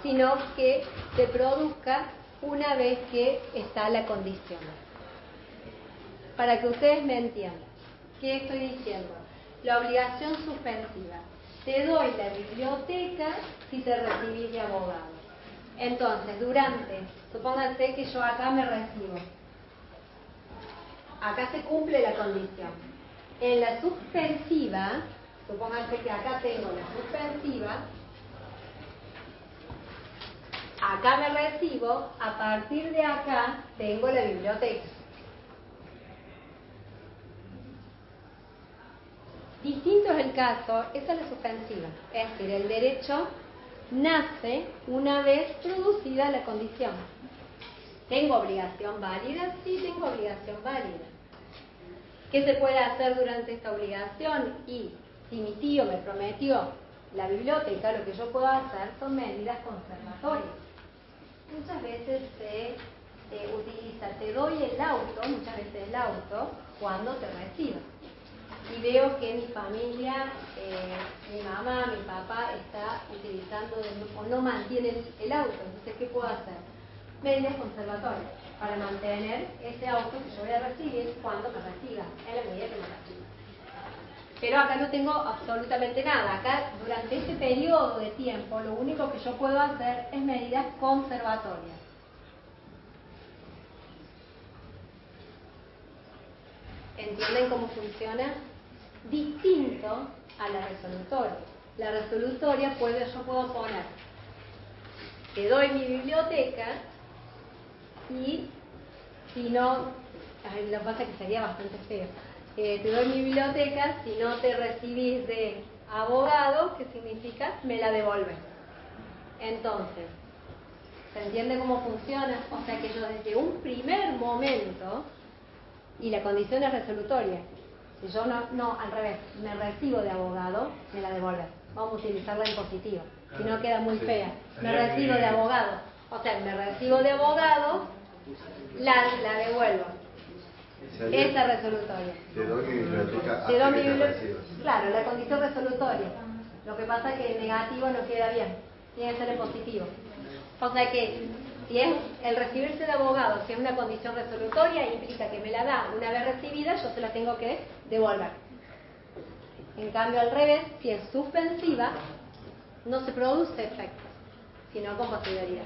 sino que se produzca una vez que está la condición. Para que ustedes me entiendan, ¿qué estoy diciendo? La obligación suspensiva. Te doy la biblioteca si te recibís de abogado. Entonces, supónganse que yo acá me recibo. Acá se cumple la condición. En la suspensiva, supónganse que acá tengo la suspensiva, acá me recibo, a partir de acá tengo la biblioteca. Distinto es el caso, esa es la suspensiva, es decir, el derecho nace una vez producida la condición. ¿Tengo obligación válida? Sí, tengo obligación válida. ¿Qué se puede hacer durante esta obligación? Y si mi tío me prometió la biblioteca, lo que yo puedo hacer son medidas conservatorias. Muchas veces se utiliza, te doy el auto, muchas veces el auto, cuando te reciba. Y veo que mi familia, mi mamá, mi papá está utilizando o no mantiene el auto. Entonces, ¿qué puedo hacer? Medidas conservatorias para mantener ese auto que yo voy a recibir cuando me reciba, en la medida que me reciba. Pero acá no tengo absolutamente nada. Acá, durante este periodo de tiempo, lo único que yo puedo hacer es medidas conservatorias. ¿Entienden cómo funciona? Distinto a la resolutoria. La resolutoria yo puedo poner, te doy mi biblioteca y si no, lo que pasa es que sería bastante feo, te doy mi biblioteca, si no te recibís de abogado, ¿qué significa? Me la devuelves. Entonces, ¿se entiende cómo funciona? O sea que yo desde un primer momento, y la condición es resolutoria, si yo no, al revés, me recibo de abogado, me la devuelves. Vamos a utilizarla en positivo, si no queda muy fea. Me recibo de abogado, o sea, me recibo de abogado, la devuelvo. Esa resolutoria. Te doy mi biblioteca Te doy mi hasta que te biblioteca. recibas. Claro, la condición resolutoria. Lo que pasa es que el negativo no queda bien, tiene que ser en positivo. O sea que Si es el recibirse de abogado, si es una condición resolutoria, implica que me la da una vez recibida, yo se la tengo que devolver. En cambio, al revés, si es suspensiva, no se produce efectos, sino con posterioridad.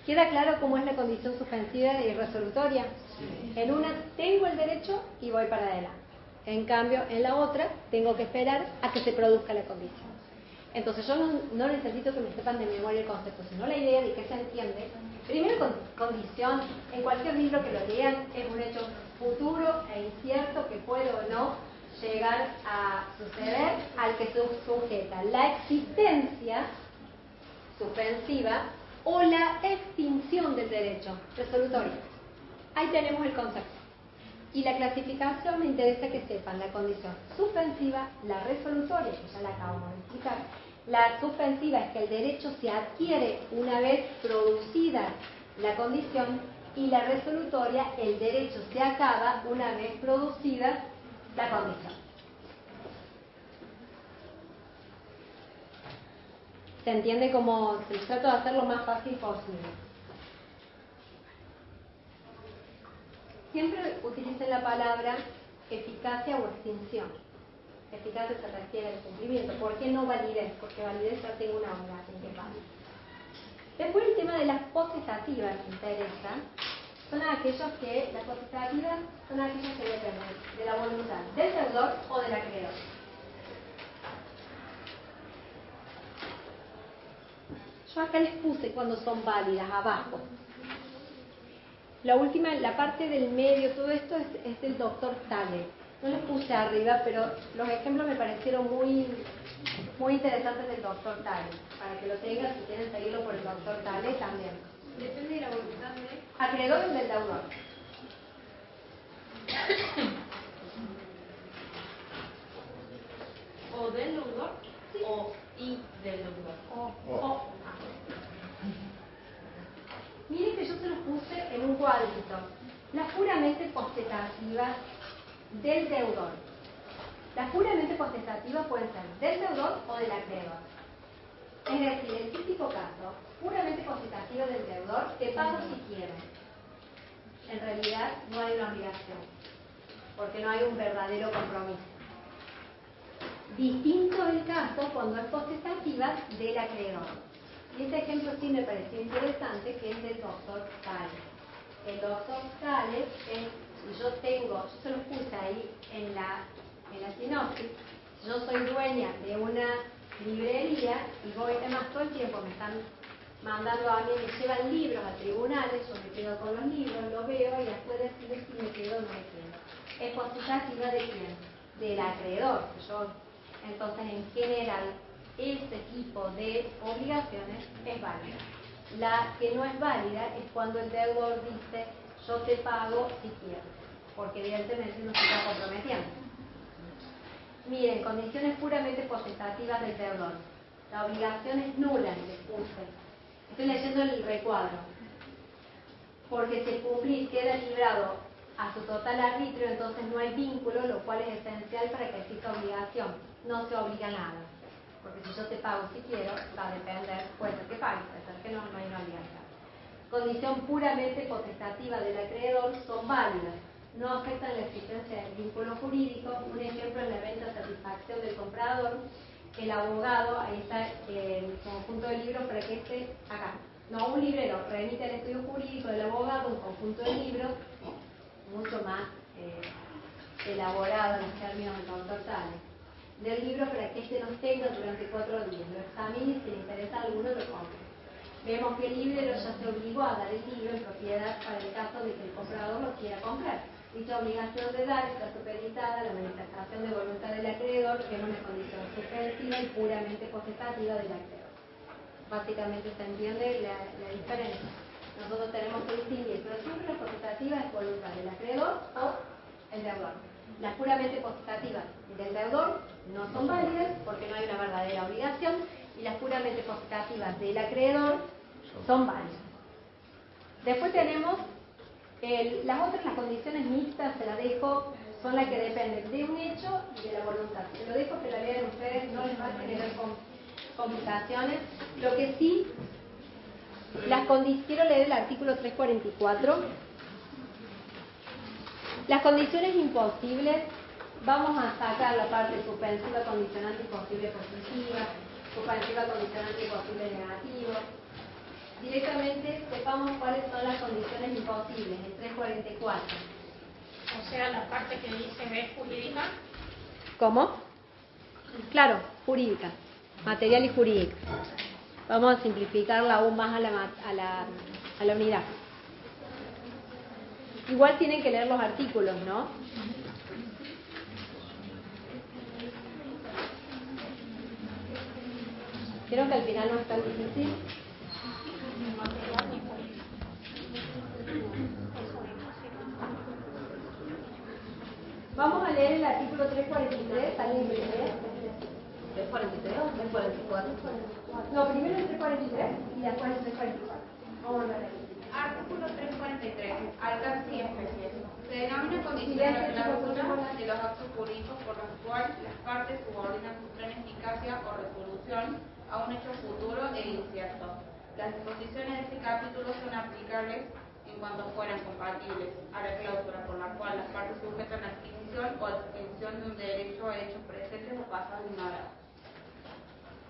¿Queda claro cómo es la condición suspensiva y resolutoria? En una tengo el derecho y voy para adelante. En cambio, en la otra tengo que esperar a que se produzca la condición. Entonces yo no necesito que me sepan de memoria el concepto, sino la idea de que se entiende. Primero, condición, en cualquier libro que lo lean, es un hecho futuro e incierto que puede o no llegar a suceder al que se sujeta la existencia suspensiva o la extinción del derecho resolutorio. Ahí tenemos el concepto. Y la clasificación me interesa que sepan la condición suspensiva, la resolutoria, que ya la acabamos de explicar. La suspensiva es que el derecho se adquiere una vez producida la condición, y la resolutoria, el derecho se acaba una vez producida la condición. Se entiende como se trata de hacer lo más fácil posible. Siempre utilicen la palabra eficacia o extinción. Eficacia se refiere al cumplimiento. ¿Por qué no validez? Porque validez ya tengo una obligación que vale. Después el tema de las potestativas que interesa, son aquellos que, las potestativas son aquellas que dependen de la voluntad del deudor o del acreedor. Yo acá les puse cuando son válidas, abajo. La última, la parte del medio, todo esto es del doctor Tale. No les puse arriba, pero los ejemplos me parecieron muy interesantes del doctor Tale. Para que lo tengan, si quieren seguirlo por el doctor Tale también. Depende de la voluntad de... Acreedor o del deudor. O del deudor, sí. O y del deudor. Miren que yo se los puse en un cuadrito. Las puramente potestativas del deudor. Las puramente potestativas pueden ser del deudor o del acreedor. Es decir, el típico caso, puramente potestativa del deudor, te pago si quiero. En realidad no hay una obligación, porque no hay un verdadero compromiso. Distinto el caso cuando es potestativa del acreedor. Y este ejemplo sí me pareció interesante, que es del doctor Tales. El doctor Tales es, si yo se los puse ahí en la sinopsis, si yo soy dueña de una librería y voy, además todo el tiempo me están mandando a mí, me llevan libros a tribunales, yo me quedo con los libros, los veo y después decido si me quedo o no me quedo. ¿Es potestativa de quién? Del acreedor. Entonces, en general, este tipo de obligaciones es válida. La que no es válida es cuando el deudor dice yo te pago si quiero, porque evidentemente no se está comprometiendo. Miren, condiciones puramente potestativas del deudor. La obligación es nula, les puse. Estoy leyendo el recuadro. Porque si el cumplir queda librado a su total arbitrio, entonces no hay vínculo, lo cual es esencial para que exista obligación. No se obliga a nada. Porque si yo te pago si quiero, va a depender, puede ser que pague, puede ser que no hay una obligación. Condición puramente potestativa del acreedor son válidas. No afectan la existencia del vínculo jurídico. Un ejemplo es la venta satisfacción del comprador. El abogado, ahí está el conjunto de libros para que esté acá. No, un librero remite al estudio jurídico del abogado un conjunto de libros mucho más elaborado en los términos del doctor Tales. Del libro para que éste nos tenga durante 4 días. Lo examine y si le interesa alguno lo compre. Vemos que el librero ya se obligó a dar el libro en propiedad para el caso de que el comprador lo quiera comprar. Dicha obligación de dar está supeditada a la manifestación de voluntad del acreedor, que es una condición suspensiva y puramente potestativa del acreedor. Básicamente se entiende la diferencia. Nosotros tenemos que distinguir, pero siempre la potestativa es voluntad del acreedor o el deudor. Las puramente potestativas del deudor no son válidas porque no hay una verdadera obligación, y las puramente potestativas del acreedor son válidas. Después tenemos las otras, las condiciones mixtas, se las dejo, son las que dependen de un hecho y de la voluntad. Se lo dejo que la lean ustedes, no les va a generar complicaciones. Lo que sí Quiero leer el artículo 344. Las condiciones imposibles, vamos a sacar la parte suspensiva, condicionante, imposible, positiva, suspensiva, condicionante, imposible, negativo. Directamente sepamos cuáles son las condiciones imposibles, el 344. O sea, la parte que dice es jurídica. ¿Cómo? Claro, jurídica, material y jurídica. Vamos a simplificarla aún más a la unidad. Igual tienen que leer los artículos, ¿no? ¿Vieron que al final no es tan difícil? Vamos a leer el artículo 343, ¿alguien quiere leer? ¿343 o 344? No, primero el 343 y después el 344. Vamos a leer. Artículo 343. Alcance y especies. Se denomina condición la cláusula de los actos jurídicos por los cuales las partes subordinan su plena eficacia o resolución a un hecho futuro e incierto. Las disposiciones de este capítulo son aplicables en cuanto fueran compatibles a la cláusula por la cual las partes sujetan la adquisición o extensión de un derecho a hechos presentes o pasados ignorados.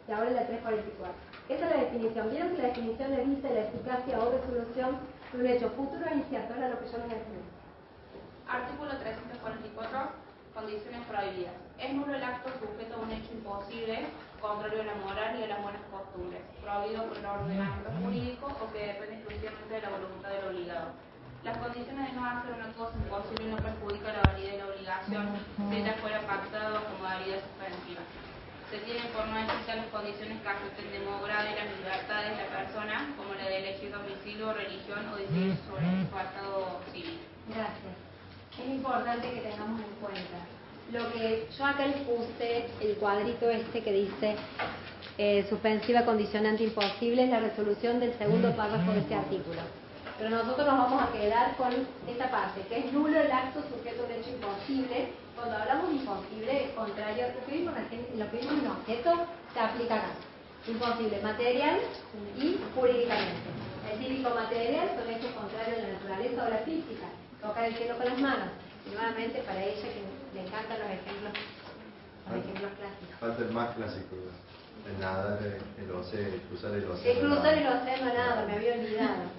Y ahora la 344. Esa es la definición. ¿Vieron que la definición le dice la eficacia o resolución de un hecho futuro e incierto? Era lo que yo les decía. Artículo 344. Condiciones prohibidas. Es nulo el acto sujeto a un hecho imposible, contrario a la moral y a las buenas costumbres, prohibido por el ordenamiento jurídico o que depende exclusivamente de la voluntad del obligado. Las condiciones de no hacer una cosa imposible no perjudican la validez de la obligación si esta fuera pactada bajo modalidad suspensiva. Se tienen por no escritas las condiciones que afecten de modo grave las libertades de la persona, como la de elegir domicilio, religión o decidir sobre su estado civil. Gracias. Es importante que tengamos en cuenta. Lo que yo acá les puse, el cuadrito este que dice suspensiva, condicionante, imposible, es la resolución del segundo párrafo de este artículo. Pero nosotros nos vamos a quedar con esta parte, que es nulo el acto sujeto a un hecho imposible. Cuando hablamos de imposible, es contrario, lo que vimos en objeto, se aplica acá. Imposible material y jurídicamente. El cívico material son hechos contrarios a la naturaleza o la física. Tocar el cielo con las manos. Y nuevamente, para ella, que le encantan los ejemplos clásicos. Falta el más clásico, el nadar, el océano, cruzar el océano. El cruzar el océano nada, me había olvidado.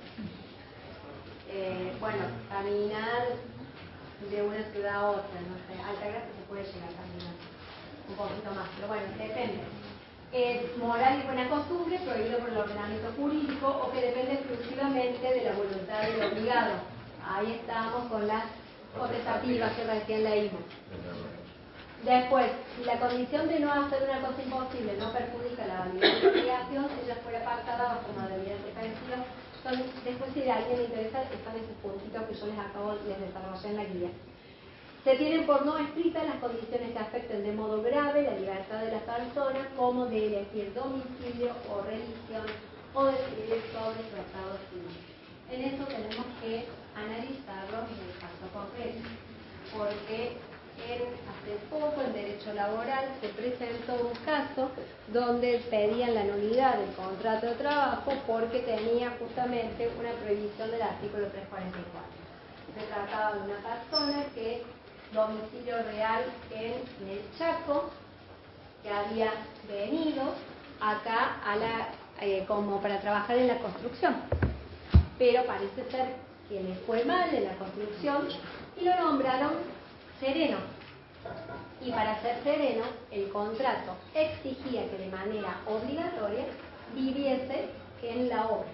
Bueno, caminar de una ciudad a otra, no sé, Altagracia se puede llegar a caminar un poquito más, pero bueno, depende. Moral y buena costumbre, prohibido por el ordenamiento jurídico o que depende exclusivamente de la voluntad del obligado. Ahí estamos con las potestativas que recién leímos. Después, si la condición de no hacer una cosa imposible no perjudica la validez de la obligación, ella fuera pactada bajo modalidad defensiva. Después, si a alguien le interesa, están esos puntitos que yo les desarrollé en la guía. Se tienen por no escritas las condiciones que afecten de modo grave la libertad de las personas, como de elegir domicilio o religión, o decidir sobre su estado civil. En eso tenemos que analizarlo en el caso concreto, porque hace poco en derecho laboral se presentó un caso donde pedían la nulidad del contrato de trabajo porque tenía justamente una prohibición del artículo 344. Se trataba de una persona que domicilio real en el Chaco, que había venido acá como para trabajar en la construcción, pero parece ser que le fue mal en la construcción y lo nombraron sereno. Y para ser sereno, el contrato exigía que de manera obligatoria viviese en la obra.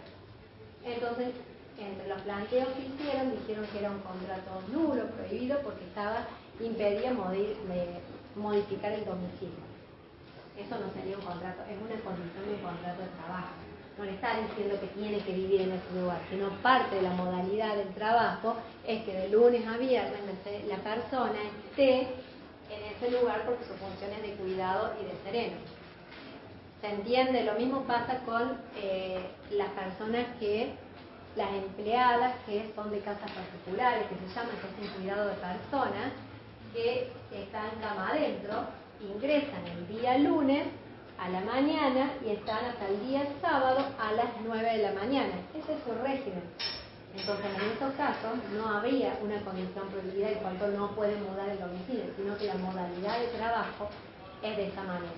Entonces, entre los planteos que hicieron, dijeron que era un contrato nulo, prohibido, porque impedía modificar el domicilio. Eso no sería un contrato, es una condición de un contrato de trabajo. No le está diciendo que tiene que vivir en ese lugar, sino parte de la modalidad del trabajo es que de lunes a viernes la persona esté en ese lugar porque su función es de cuidado y de sereno. ¿Se entiende? Lo mismo pasa con las personas las empleadas que son de casas particulares, que se llaman, que es un cuidado de personas, que están cama adentro, ingresan el día lunes a la mañana y están hasta el día sábado a las 9 de la mañana. Ese es su régimen. Entonces, en estos casos no habría una condición prohibida en cuanto no puede mudar el domicilio, sino que la modalidad de trabajo es de esa manera.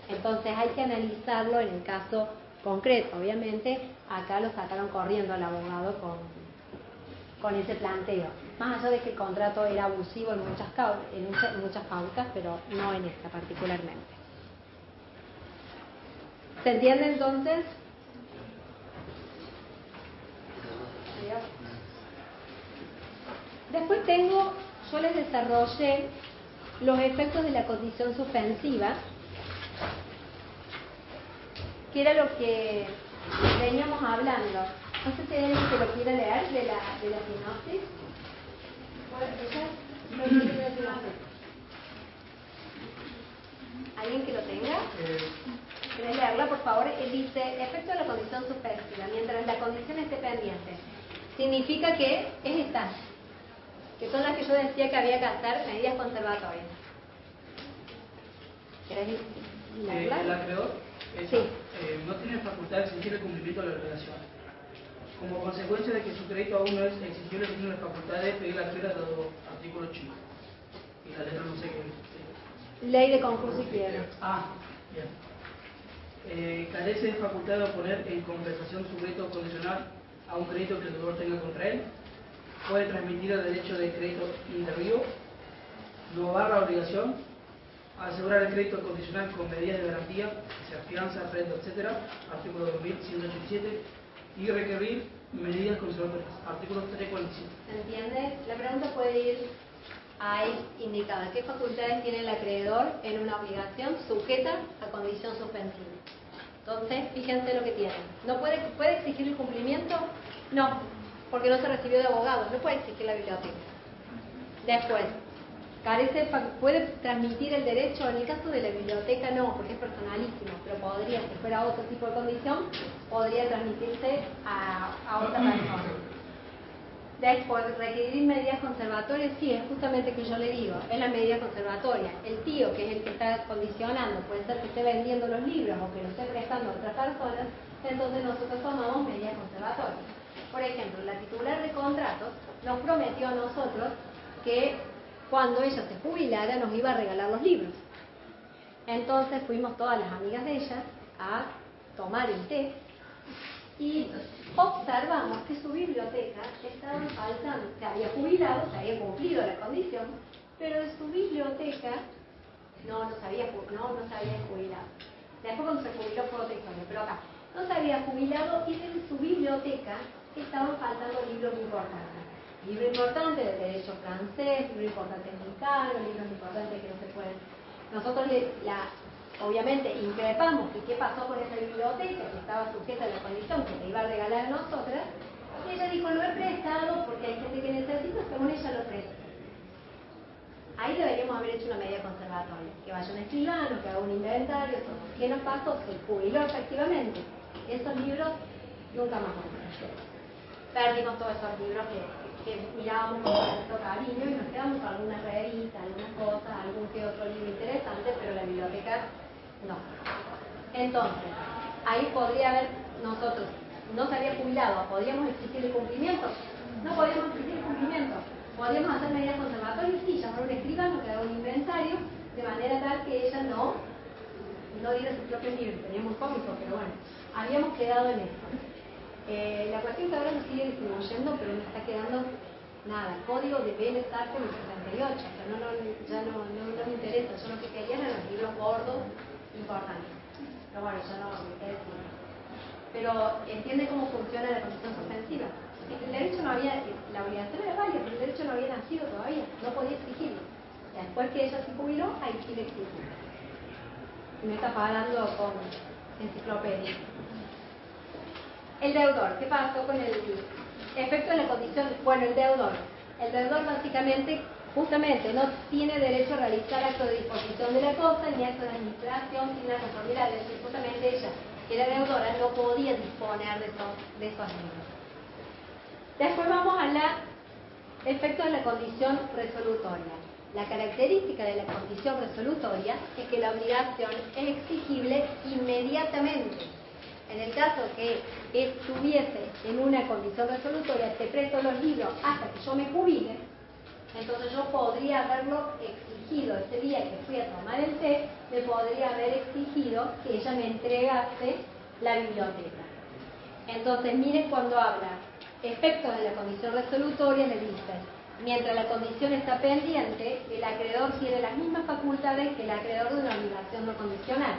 Entonces, hay que analizarlo en el caso concreto. Obviamente, acá lo sacaron corriendo al abogado con ese planteo. Más allá de que el contrato era abusivo en muchas pautas, pero no en esta particularmente. ¿Se entiende entonces? Después yo les desarrollé los efectos de la condición suspensiva, que era lo que veníamos hablando. No sé si hay alguien que lo quiera leer de la sinopsis. ¿Alguien que lo tenga? ¿Querés leerla, por favor? Él dice, efecto de la condición suspensiva, mientras la condición esté pendiente. Significa que es esta, que son las que yo decía que había que hacer medidas conservatorias. ¿Querés leerla? El acreedor Sí. no tiene facultad de exigir el cumplimiento de la obligación. Como consecuencia de que su crédito aún no es exigible, tiene la facultad de pedir la quiebra de los artículos 8. Y la letra no sé qué. Ley de concurso y quiebra. Bien. Carece de facultad de oponer en compensación su crédito condicional a un crédito que el deudor tenga contra él. Puede transmitir el derecho de crédito indebido. No barra obligación. Asegurar el crédito condicional con medidas de garantía, sea fianza, préstamo, etc. Artículo 2187. Y requerir medidas conservatorias. Artículo 347. ¿Se entiende? La pregunta puede ir ahí indicada. ¿Qué facultades tiene el acreedor en una obligación sujeta a condición suspensiva? Entonces, fíjense lo que tiene. ¿No puede exigir el cumplimiento? No, porque no se recibió de abogado. No puede exigir la biblioteca. Después, puede transmitir el derecho. En el caso de la biblioteca no, porque es personalísimo, pero podría, si fuera otro tipo de condición, podría transmitirse a otra persona. Después, requerir medidas conservatorias, sí, es justamente que yo le digo, es la medida conservatoria. El tío, que es el que está condicionando, puede ser que esté vendiendo los libros o que lo esté prestando a otras personas, entonces nosotros tomamos medidas conservatorias. Por ejemplo, la titular de contratos nos prometió a nosotros que cuando ella se jubilara nos iba a regalar los libros. Entonces fuimos todas las amigas de ella a tomar el té y observamos que su biblioteca estaba faltando, se había jubilado, se había cumplido la condición, pero de su biblioteca no se había jubilado. Después cuando se jubiló fue otra historia, pero acá no se había jubilado y de su biblioteca estaban faltando libros importantes. Libro importante de derecho francés, libro importante mexicano, libros importantes que no se pueden. Nosotros obviamente increpamos que qué pasó con esa biblioteca que estaba sujeta a la condición que le iba a regalar a nosotras, y ella dijo, lo he prestado porque hay gente que necesita, según ella lo presta. Ahí deberíamos haber hecho una medida conservatoria, que vaya un escribano, que haga un inventario, todo. ¿Qué nos pasó? Se jubiló efectivamente. Esos libros nunca más volvieron. Perdimos todos esos libros que mirábamos con cierto cariño y nos quedamos con algunas revistas, algunas cosas, algún que otro libro interesante, pero la biblioteca no. Entonces, ahí podría haber nosotros, no se había jubilado, ¿podríamos exigir el cumplimiento? No podíamos exigir el cumplimiento. ¿Podríamos hacer medidas conservatorias? Sí, llamar a un escribano que haga un inventario, de manera tal que ella no diera sus propios libros. Sería muy cómico, pero bueno, habíamos quedado en eso. La cuestión que ahora nos sigue distribuyendo, pero no está quedando nada. Código de bienestar con el 78, o sea, ya no me interesa. Yo lo que quería eran los libros gordos importantes. Pero bueno, ya no me quedé sin. Pero entiende cómo funciona la condición suspensiva. El derecho no había, la obligación era válida, pero el derecho no había nacido todavía, no podía exigirlo. Después que ella se jubiló, ahí sí le exigió. Y me está pagando con enciclopedia. El deudor, ¿qué pasó con el efecto de la condición? Bueno, el deudor básicamente, justamente, no tiene derecho a realizar acto de disposición de la cosa, ni acto de administración, sin la conformidad, es decir, justamente ella, que era deudora, no podía disponer de esos libros. Después vamos al efecto de la condición resolutoria. La característica de la condición resolutoria es que la obligación es exigible inmediatamente. En el caso que estuviese en una condición resolutoria, te presto los libros hasta que yo me jubile, entonces yo podría haberlo exigido ese día que fui a tomar el té, me podría haber exigido que ella me entregase la biblioteca. Entonces miren cuando habla efectos de la condición resolutoria, le dicen: mientras la condición está pendiente, el acreedor tiene las mismas facultades que el acreedor de una obligación no condicional.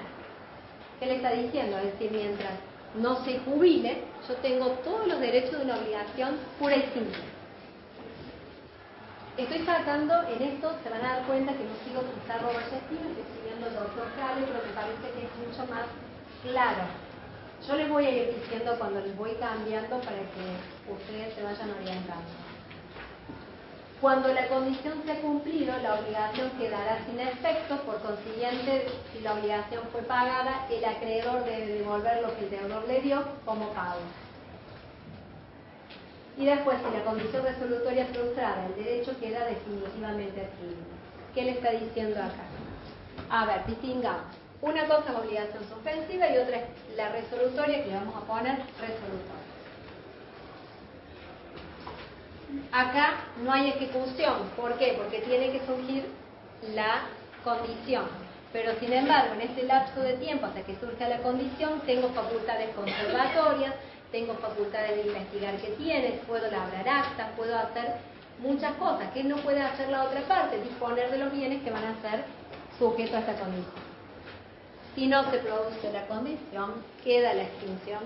¿Qué le está diciendo? Es decir, mientras no se jubile, yo tengo todos los derechos de una obligación pura y simple. Estoy sacando, en esto se van a dar cuenta que no sigo quizá Robert Shakespeare, estoy siguiendo el doctor Cale, pero me parece que es mucho más claro. Yo les voy a ir diciendo cuando les voy cambiando para que ustedes se vayan orientando. Cuando la condición se ha cumplido, la obligación quedará sin efecto, por consiguiente, si la obligación fue pagada, el acreedor debe devolver lo que el deudor le dio como pago. Y después, si la condición resolutoria es frustrada, el derecho queda definitivamente adquirido. ¿Qué le está diciendo acá? A ver, distingamos. Una cosa es obligación suspensiva y otra es la resolutoria, que le vamos a poner resolutoria. Acá no hay ejecución. ¿Por qué? Porque tiene que surgir la condición. Pero sin embargo, en este lapso de tiempo hasta que surja la condición, tengo facultades conservatorias, tengo facultades de investigar qué tienes, puedo labrar actas, puedo hacer muchas cosas. ¿Qué no puede hacer la otra parte? Disponer de los bienes que van a ser sujetos a esta condición. Si no se produce la condición, queda la extinción.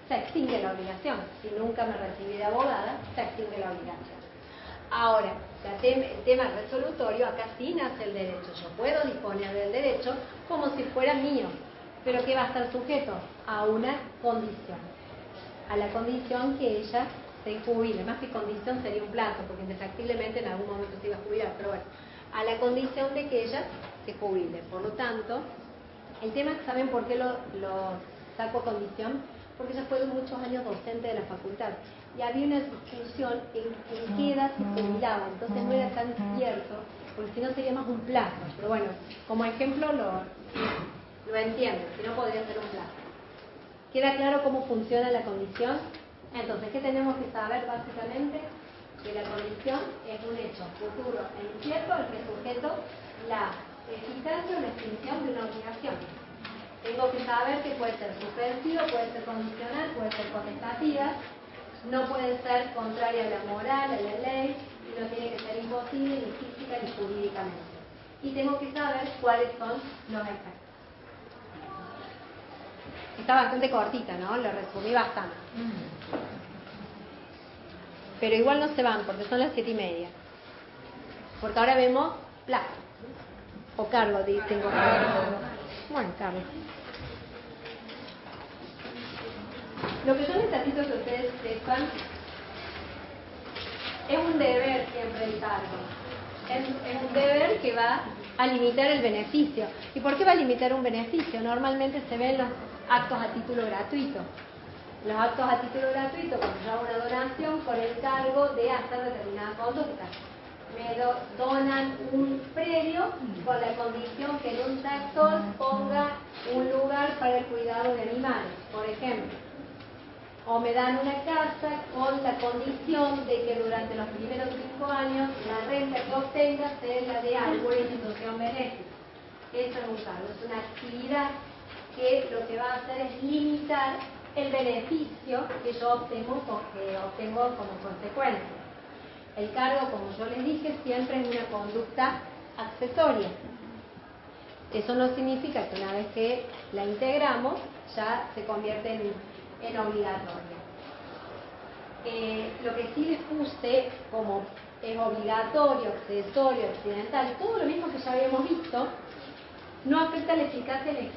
Se extingue la obligación. Si nunca me recibí de abogada, se extingue la obligación. Ahora, el tema resolutorio, acá sí nace el derecho. Yo puedo disponer del derecho como si fuera mío, pero que va a estar sujeto a una condición. A la condición que ella se jubile. Más que condición sería un plazo, porque indefectiblemente en algún momento se iba a jubilar, pero bueno, a la condición de que ella se jubile. Por lo tanto, el tema es, ¿saben por qué lo saco a condición? Porque ella fue muchos años docente de la facultad y había una discusión en qué edad se jubilaba, entonces no era tan cierto, porque si no sería más un plazo. Pero bueno, como ejemplo lo entienden, si no podría ser un plazo. ¿Queda claro cómo funciona la condición? Entonces, ¿qué tenemos que saber básicamente? Que la condición es un hecho futuro e incierto al que sujeto la existencia o la extinción de una obligación. Tengo que saber que puede ser suspensivo, puede ser condicional, puede ser potestativa, no puede ser contraria a la moral, a la ley, y no tiene que ser imposible ni física ni jurídicamente. Y tengo que saber cuáles son los efectos. Está bastante cortita, ¿no? Lo resumí bastante. Pero igual no se van, porque son las 7:30. Porque ahora vemos plazo. O Carlos, tengo bueno, Carlos. Lo que yo necesito que ustedes sepan es un deber siempre el cargo. Es un deber que va a limitar el beneficio. ¿Y por qué va a limitar un beneficio? Normalmente se ven los actos a título gratuito. Los actos a título gratuito, cuando yo hago una donación con el cargo de hacer determinadas conductas. Me donan un predio con la condición que en un sector ponga un lugar para el cuidado de animales, por ejemplo. O me dan una casa con la condición de que durante los primeros 5 años la renta que obtenga sea la de alguna institución benéfica. Eso es un cargo, es una actividad que lo que va a hacer es limitar el beneficio que yo obtengo como consecuencia. El cargo, como yo les dije, siempre es una conducta accesoria. Eso no significa que una vez que la integramos ya se convierte en obligatoria. Lo que sí les puse como es obligatorio, accesorio, accidental, todo lo mismo que ya habíamos visto, no afecta la eficacia ni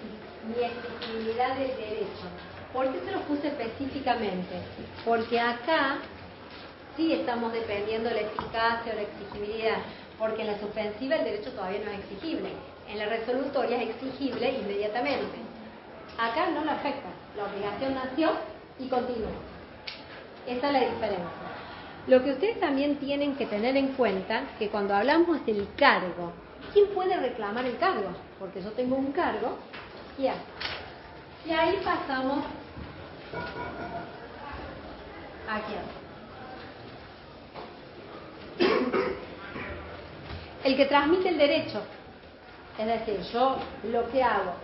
exigibilidad del derecho. ¿Por qué se los puse específicamente? Porque acá sí estamos dependiendo de la eficacia o la exigibilidad, porque en la suspensiva el derecho todavía no es exigible, en la resolutoria es exigible inmediatamente. Acá no lo afecta, la obligación nació y continúa. Esa es la diferencia. Lo que ustedes también tienen que tener en cuenta, que cuando hablamos del cargo, ¿quién puede reclamar el cargo? Porque yo tengo un cargo, ¿qué hago? Y ahí pasamos aquí. El que transmite el derecho, es decir, yo lo que hago,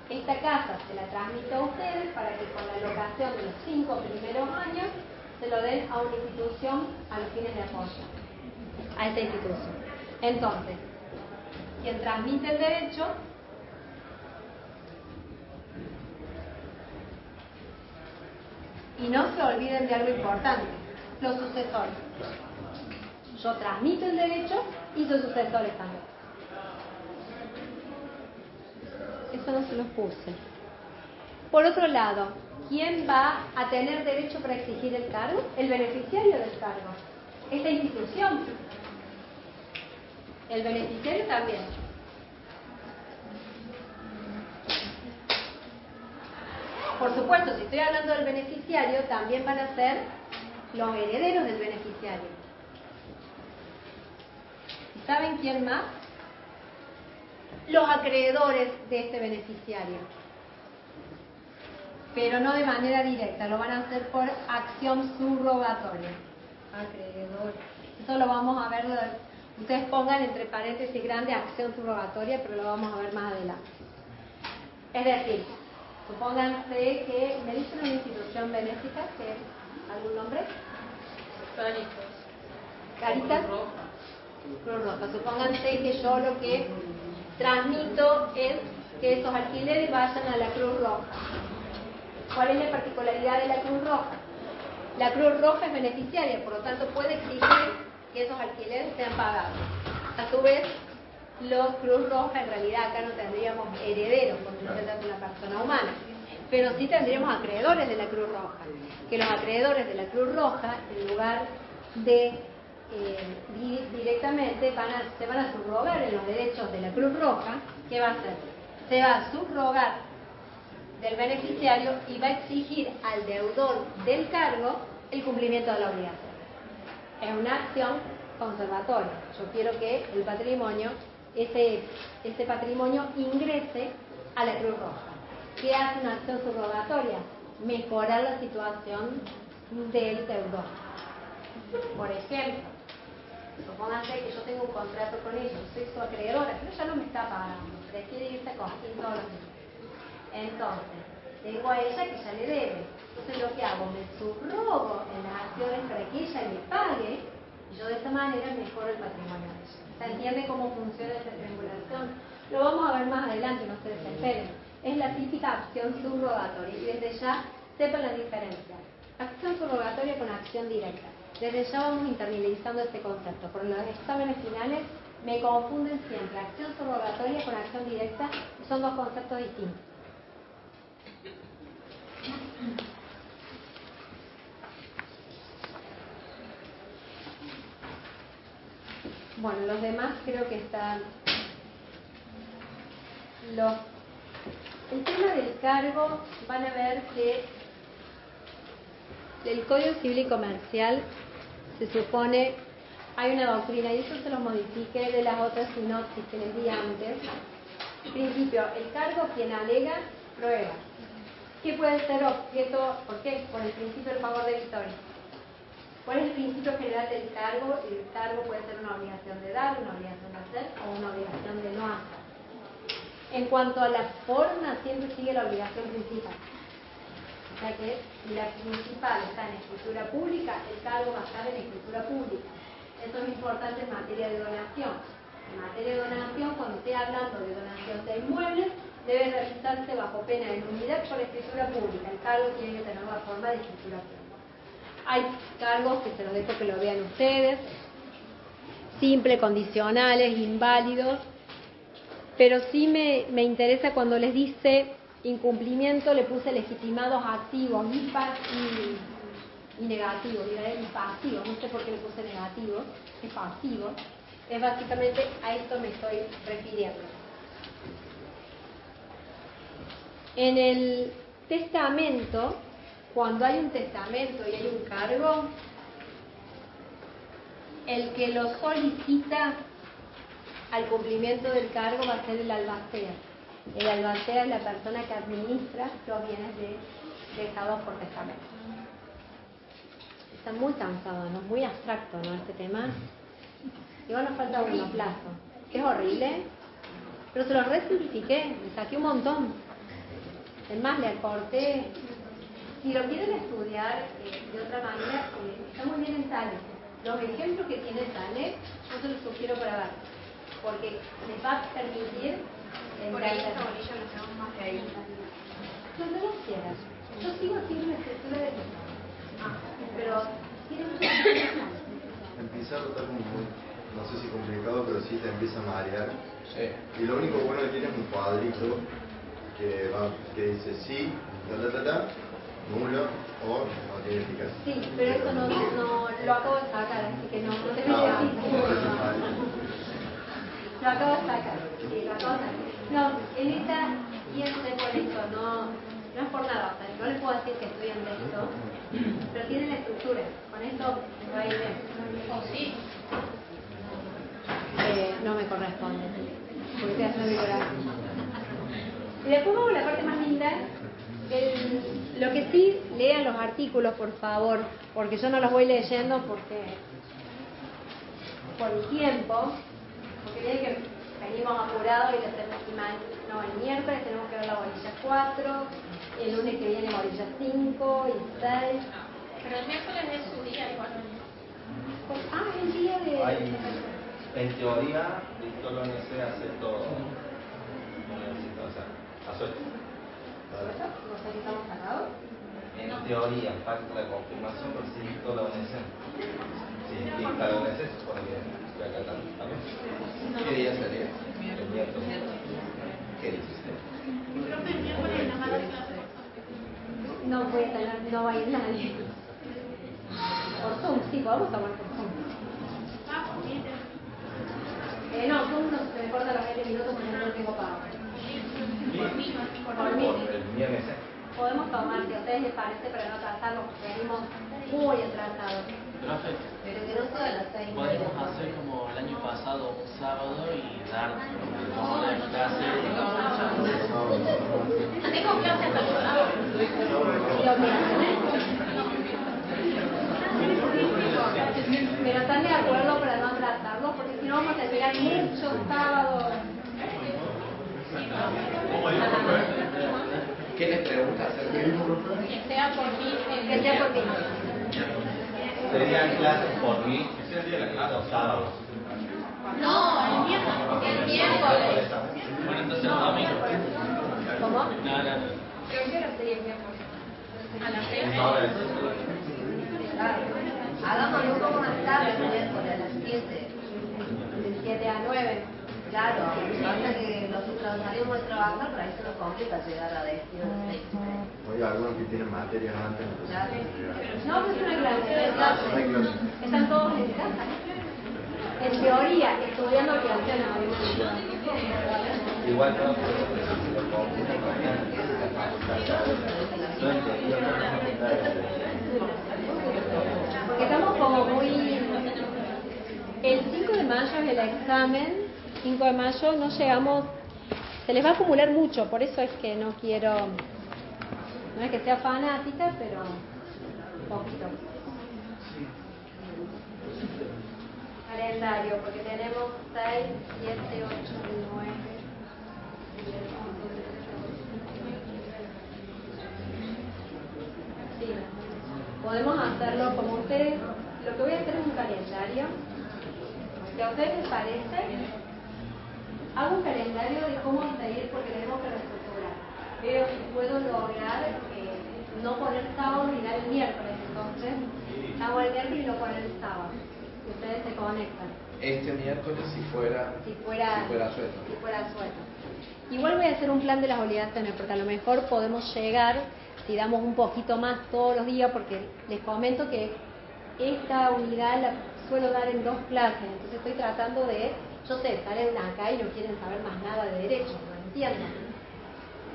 esta casa se la transmito a ustedes para que con la locación de los 5 primeros años se lo den a una institución a los fines de apoyo, a esta institución. Entonces, quien transmite el derecho y no se olviden de algo importante, los sucesores. Yo transmito el derecho y sus sucesores también. Eso no se los puse. Por otro lado, ¿quién va a tener derecho para exigir el cargo? El beneficiario del cargo. Esta institución. El beneficiario también. Por supuesto, si estoy hablando del beneficiario, también van a ser los herederos del beneficiario. ¿Y saben quién más? Los acreedores de este beneficiario. Pero no de manera directa, lo van a hacer por acción subrogatoria. Acreedor. Eso lo vamos a ver, ustedes pongan entre paréntesis grandes acción subrogatoria, pero lo vamos a ver más adelante. Es decir, supónganse que, ¿me dicen una institución benéfica? ¿Algún nombre? Caritas. Cruz Roja. Supónganse que yo lo que transmito es que esos alquileres vayan a la Cruz Roja. ¿Cuál es la particularidad de la Cruz Roja? La Cruz Roja es beneficiaria, por lo tanto puede exigir que esos alquileres sean pagados. A su vez, los Cruz Roja, en realidad acá no tendríamos herederos, porque no se trata de una persona humana, pero sí tendríamos acreedores de la Cruz Roja, que los acreedores de la Cruz Roja, en lugar de directamente se van a subrogar en los derechos de la Cruz Roja. ¿Qué va a hacer? Se va a subrogar del beneficiario y va a exigir al deudor del cargo el cumplimiento de la obligación. Es una acción conservatoria. Yo quiero que el patrimonio, ese patrimonio ingrese a la Cruz Roja. ¿Qué hace una acción subrogatoria? Mejorar la situación del deudor. Por ejemplo, supónganse que yo tengo un contrato con ellos, soy su acreedora, pero ella no me está pagando, prefiere irse a comer todos los días. Entonces, tengo a ella que ya le debe. Entonces lo que hago, me subrogo en las acciones para que ella me pague, y yo de esa manera mejoro el patrimonio de ella. ¿Se entiende cómo funciona esa triangulación? Lo vamos a ver más adelante, no se desesperen. Es la típica acción subrogatoria, y desde ya sepan la diferencia. Acción subrogatoria con acción directa. Desde ya vamos internalizando este concepto. Por los exámenes finales me confunden siempre. Acción subrogatoria con acción directa son dos conceptos distintos. Bueno, los demás creo que están... El tema del cargo, van a ver que el Código Civil y Comercial se supone, hay una doctrina, y eso se lo modifiqué de las otras sinopsis que les di antes. En principio, el cargo, quien alega, prueba. ¿Qué puede ser objeto? ¿Por qué? Por el principio del favor de victoria. ¿Cuál es el principio general del cargo? El cargo puede ser una obligación de dar, una obligación de hacer o una obligación de no hacer. En cuanto a la forma, siempre sigue la obligación principal. O sea que si la principal está en escritura pública, el cargo va a estar en escritura pública. Eso es importante en materia de donación. En materia de donación, cuando esté hablando de donación de inmuebles, debe realizarse bajo pena de nulidad por escritura pública. El cargo tiene que tener la forma de escritura pública. Hay cargos que se los dejo que lo vean ustedes, simple, condicionales, inválidos, pero sí me interesa cuando les dice incumplimiento, le puse legitimados activos y negativos, y pasivos, no sé por qué le puse negativo, es pasivo, es básicamente a esto me estoy refiriendo. En el testamento, cuando hay un testamento y hay un cargo, el que lo solicita al cumplimiento del cargo va a ser el albacea. El albacea es la persona que administra los bienes dejados por testamento. Está muy cansado, ¿no? Muy abstracto, ¿no? Este tema. Igual nos falta uno, plazo. Que es horrible, pero se lo resimplifiqué, le saqué un montón. Es más, le acorté. Si lo quieren estudiar de otra manera, está muy bien en Tales. Los ejemplos que tiene Tales, yo se los sugiero para ver, porque les va a permitir Por ahí esta bolilla nos quedamos más de ahí. lo que vos quieras. Yo sigo haciendo la estructura de pero tiene mucho Empieza a rotar como muy, no sé si complicado, pero sí te empieza a marear. Sí. Y lo único bueno que tiene es un cuadrito que dice sí, nulo o no tiene eficacia. Sí, pero eso no lo acabo de sacar, así que no te No, metas. Lo acabo de sacar, sí, lo acabo de sacar. No, en esta siempre por esto, no es por nada, o sea, no les puedo decir que estudien de esto, pero tienen la estructura, con esto les va a ir bien. O sí. No me corresponde, porque estoy haciendo bibliografía. Y después vamos a la parte más linda. Lo que sí, lean los artículos, por favor, porque yo no los voy leyendo por mi tiempo, porque viene que venimos apurados y el miércoles tenemos que ver la bolilla 4, el lunes que viene bolilla 5 y 6. Pero el miércoles es su día igual. Es el día de... En teoría, Víctor Lorenzo hace todo. O sea, a suerte. ¿No sé si estamos sacados? En teoría, falta la confirmación, pero sí Víctor Lorenzo. Sí, Víctor Lorenzo se supone que estoy acá también. ¿Qué día sería? El miércoles. ¿Qué dices? Creo que el miércoles en la mala clase. No va a ir nadie. Por Zoom, sí, podemos tomar por Zoom. No, Zoom no se me corta los 20 minutos porque no lo tengo pago. Por mí. El viernes. Podemos tomar, si a ustedes les parece, para no atrasarnos, porque venimos muy atrasados. Profe, Pero que no sea a las 6. podemos hacer como el año pasado, un sábado y dar 2 horas de clase. Tengo clase hasta el sábado. Pero están de acuerdo para no atrasarlos, porque si no vamos a terminar muchos sábados. ¿Qué les pregunta acerca de eso? Que sea por mí. Que sea por mí. Serían clases por mí, los sábados. No, el miércoles. El miércoles. Bueno, entonces el domingo. ¿Cómo? No. Creo que ahora sería el miércoles. A las 6. Ahora Claro. Hagámoslo un poco más tarde, el miércoles a las 7. De 7 a 9. Claro, pasa que nosotros salimos de trabajar, pero ahí se nos complica llegar a destino. Oye, algunos que tienen materias antes. Claro. No, pues es una clase. No hay clase. Están todos en casa. En teoría, estudiando creaciones. igual no, lo confundo con la facultad. No entendí la facultad. Porque estamos como muy... El 5 de mayo es el examen. 5 de mayo no llegamos... Se les va a acumular mucho, por eso es que no quiero... No es que sea fanática, pero... poquito. Calendario, porque tenemos 6, 7, 8, 9... Sí. Podemos hacerlo como ustedes. Lo que voy a hacer es un calendario. Si a ustedes les parece, hago un calendario de cómo seguir porque tenemos que reestructurar. Veo si puedo lograr no poner sábado ni dar el miércoles. Entonces, hago el miércoles y lo poner el sábado. Y ustedes se conectan. Este miércoles si fuera suelto. Igual voy a hacer un plan de las obligaciones, porque a lo mejor podemos llegar, si damos un poquito más todos los días, porque les comento que esta unidad la suelo dar en 2 clases, entonces estoy tratando de, yo sé, salen acá y no quieren saber más nada de derecho, no entiendo,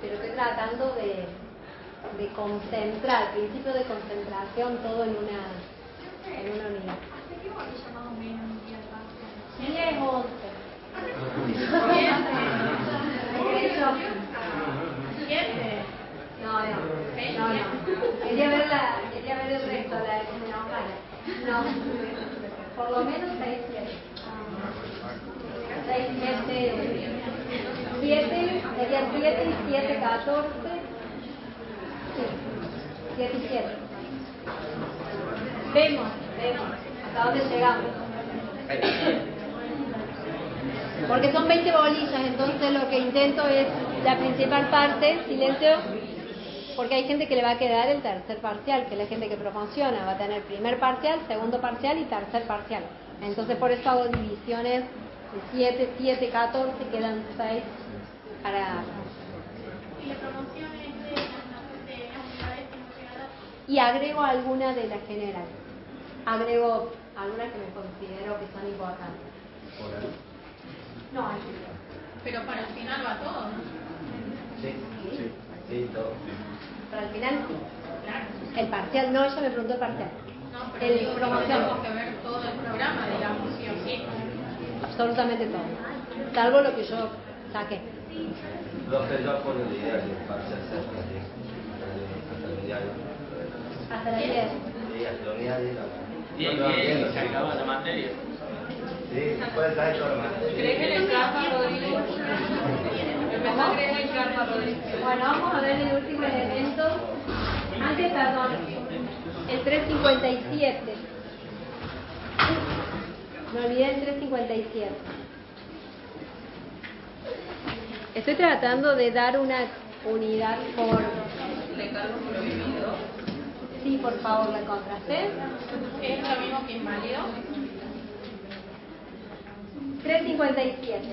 pero estoy tratando de concentrar, principio de concentración, todo en una unidad. ¿Qué bolilla más o menos envía el parcial? 10, 11. ¿Siete? No. Quería ver el resto, la de que me enojara. No. Por lo menos 6, 7. 6, 7. 7, sería 7 y 7, 14. Sí. 7 y 7. Vemos. ¿Hasta dónde llegamos? Porque son 20 bolillas, entonces lo que intento es la principal parte, silencio, porque hay gente que le va a quedar el tercer parcial, que es la gente que promociona, va a tener primer parcial, segundo parcial y tercer parcial. Entonces por eso hago divisiones de 7, 14, quedan 6 para... Y la promoción es de las unidades que hemos llegado. Y agrego alguna de las generales. Agrego algunas que me considero que son importantes. No, hay que... Pero para el final va todo, ¿no? Sí, todo. Para el final, Claro. el parcial, no, ella me preguntó el parcial. No, pero El digo que promoción. tenemos que ver todo el programa, digamos, sí o sí. Absolutamente todo. Salvo lo que yo saqué. Los que yo por el diario, para hacer hasta el diario. Hasta las 10. Sí, hasta la unidad de la... Y ahí se acaba la materia. Sí, puede saber toda la materia. ¿Crees en el karma, Rodrigo? Empezó a creer en el karma, Rodrigo. Bueno, vamos a ver el último elemento. Antes, perdón, el 357. Me olvidé el 357. Estoy tratando de dar una unidad por... Le cargo por lo vivido. Sí, por favor, la contraste. ¿Es lo mismo que inválido? 357.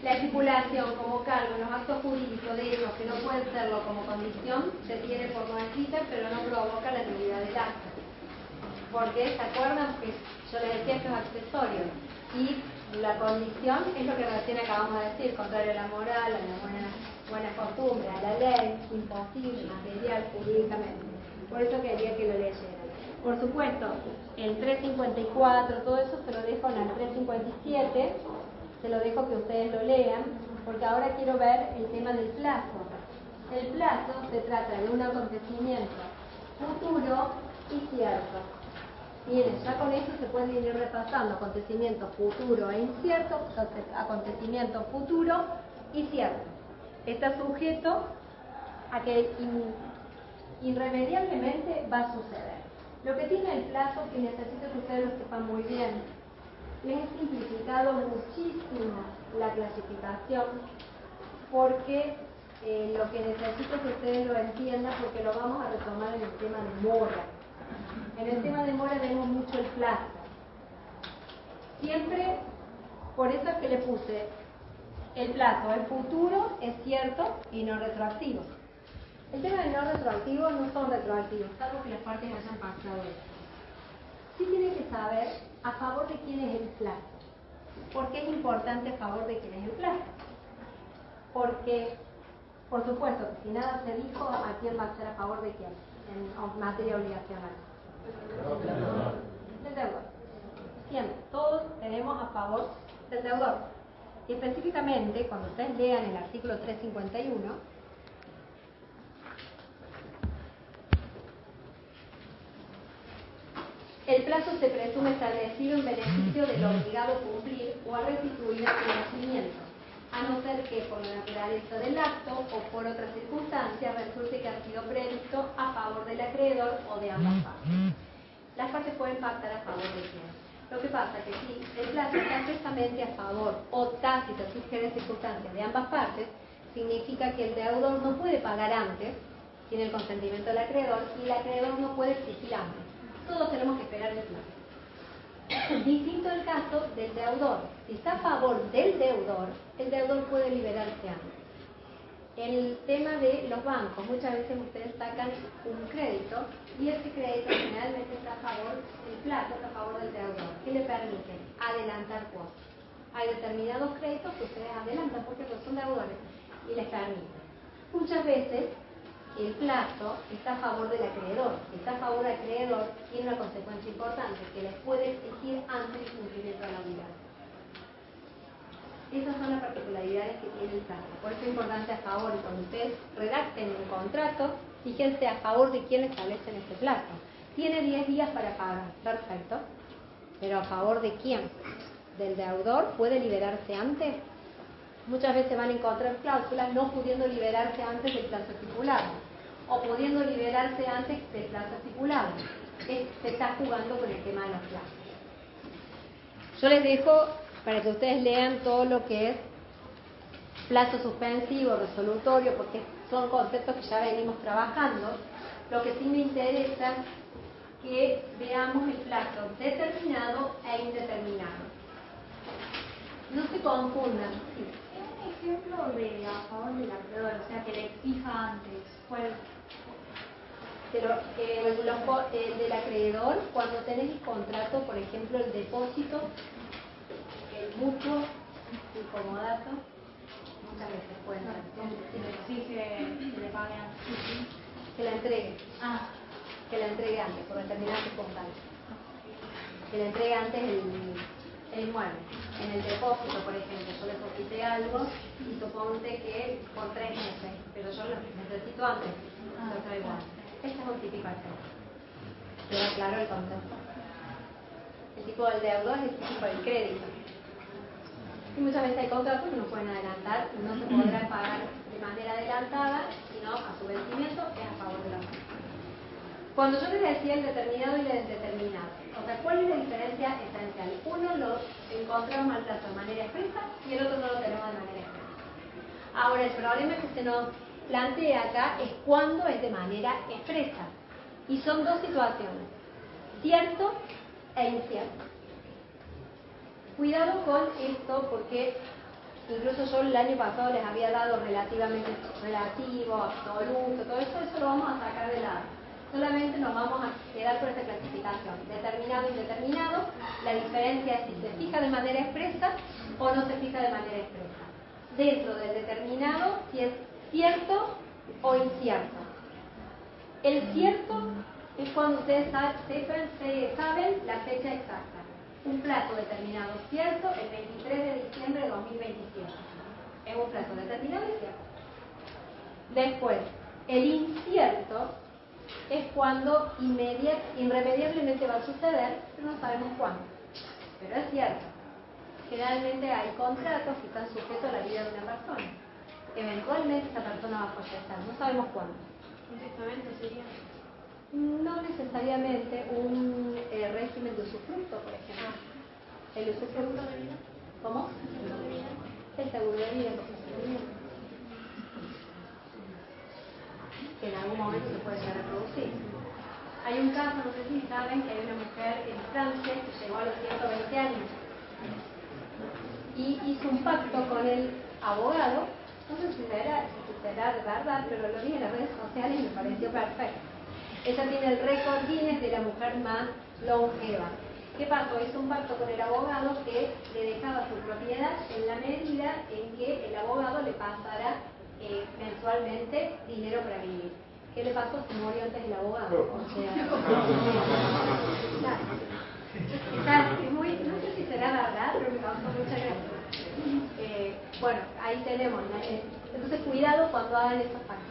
La estipulación como cargo en los actos jurídicos de hechos que no pueden serlo como condición se tiene por no escrita, pero no provoca la nulidad del acto. Porque, ¿se acuerdan? Que yo les decía que es accesorio. Y la condición es lo que recién acabamos de decir, contrario a la moral, a la buena costumbre, a la ley, imposible, material, jurídicamente. Por eso quería que lo leyeran. Por supuesto, el 354, todo eso se lo dejo en el 357, se lo dejo que ustedes lo lean, porque ahora quiero ver el tema del plazo. El plazo se trata de un acontecimiento futuro y cierto. Miren, ya con eso se pueden ir repasando acontecimiento futuro e incierto, acontecimiento futuro y cierto. Está sujeto a que irremediablemente va a suceder. Lo que tiene el plazo, que necesito que ustedes lo sepan muy bien, les he simplificado muchísimo la clasificación porque lo que necesito que ustedes lo entiendan, porque lo vamos a retomar en el tema de mora. En el tema de mora vemos mucho el plazo. Siempre, por eso es que le puse el plazo, el futuro es cierto y no retroactivo. El tema de no retroactivo no son retroactivos, salvo que las partes hayan pasado eso. Sí tienen que saber a favor de quién es el plazo. ¿Por qué es importante a favor de quién es el plazo? Porque, por supuesto, que si nada se dijo, ¿a quién va a ser a favor de quién? En materia obligacional. Del deudor. Siempre, todos tenemos a favor del deudor. Y específicamente, cuando ustedes lean el artículo 351, el plazo se presume establecido en beneficio del obligado a cumplir o a restituir el conocimiento, a no ser que por la naturaleza del acto o por otras circunstancias resulte que ha sido previsto a favor del acreedor o de ambas partes. Las partes pueden pactar a favor de quién. Lo que pasa es que si el plazo está expresamente a favor o tácito surge de circunstancias de ambas partes, significa que el deudor no puede pagar antes, sin el consentimiento del acreedor, y el acreedor no puede exigir antes. Todos tenemos que esperar el plazo. Distinto el caso del deudor. Si está a favor del deudor, el deudor puede liberarse antes. El tema de los bancos, muchas veces ustedes sacan un crédito y ese crédito generalmente está a favor, el plazo está a favor del deudor. ¿Qué le permite? Adelantar cuotas. Hay determinados créditos que ustedes adelantan porque son deudores y les permite. Muchas veces el plazo está a favor del acreedor. Si está a favor del acreedor, tiene una consecuencia importante, que les puede exigir antes del cumplimiento de la obligación. Esas son las particularidades que tiene el plazo. Por eso es importante a favor, y cuando ustedes redacten un contrato, fíjense a favor de quién establecen este plazo. Tiene 10 días para pagar, perfecto. Pero a favor de quién? ¿Del deudor? ¿Puede liberarse antes? Muchas veces van a encontrar cláusulas no pudiendo liberarse antes del plazo estipulado, o pudiendo liberarse antes del plazo estipulado. Se está jugando con el tema de los plazos. Yo les dejo para que ustedes lean todo lo que es plazo suspensivo, resolutorio, porque son conceptos que ya venimos trabajando. Lo que sí me interesa que veamos el plazo determinado e indeterminado. No se confundan. Sí. Un ejemplo de a favor del acreedor, o sea, que le exija antes. ¿Cuál? El del acreedor, cuando tenés el contrato, por ejemplo, el depósito, el mutuo, el comodato, muchas veces pueden dar. Si le exige que le pague antes. Que la entregue. Que la entregue antes, por determinadas circunstancias. Que la entregue antes el inmueble. En el depósito, por ejemplo, yo deposité algo y suponte que por 3 meses, pero yo lo necesito antes, lo traigo antes. Este es un típico ejemplo. Queda claro el concepto. El tipo del deudor es el tipo del crédito. Y muchas veces hay contratos que no pueden adelantar, no se podrá pagar de manera adelantada, sino a su vencimiento es a favor de la otra. Cuando yo les decía el determinado y el indeterminado, o sea, ¿cuál es la diferencia esencial? Uno lo encontramos al plazo de manera expresa y el otro no lo tenemos de manera expresa. Ahora, el problema que se nos plantea acá es cuándo es de manera expresa. Y son dos situaciones, cierto e incierto. Cuidado con esto porque incluso yo el año pasado les había dado relativamente relativo, absoluto, todo eso lo vamos a sacar de lado. Solamente nos vamos a quedar con esta clasificación, determinado e indeterminado. La diferencia es si se fija de manera expresa o no se fija de manera expresa. Dentro del determinado, si es cierto o incierto. El cierto es cuando ustedes saben la fecha exacta. Un plazo determinado cierto el 23 de diciembre de 2027. Es un plazo determinado y cierto. Después, el incierto es cuando irremediablemente va a suceder, pero no sabemos cuándo. Pero es cierto. Generalmente hay contratos que están sujetos a la vida de una persona. Eventualmente esa persona va a fallecer, no sabemos cuándo. ¿Un testamento sería? No necesariamente un régimen de usufructo, por ejemplo. ¿El usufructo de vida? ¿Cómo? El seguro de vida, por ejemplo. Que en algún momento se puede llegar a producir. Hay un caso, no sé si saben, que hay una mujer en Francia que llegó a los 120 años y hizo un pacto con el abogado. No sé si será de verdad, pero lo vi en las redes sociales y me pareció perfecto. Ella tiene el récord Guinness de la mujer más longeva. ¿Qué pasó? Hizo un pacto con el abogado que le dejaba su propiedad en la medida en que el abogado le pasara mensualmente dinero para vivir. ¿Qué le pasó? Se murió antes el abogado. O sea, es muy, no sé si será verdad, pero me causó mucha gracia. Bueno, ahí tenemos. Entonces, cuidado cuando hagan estos pactos.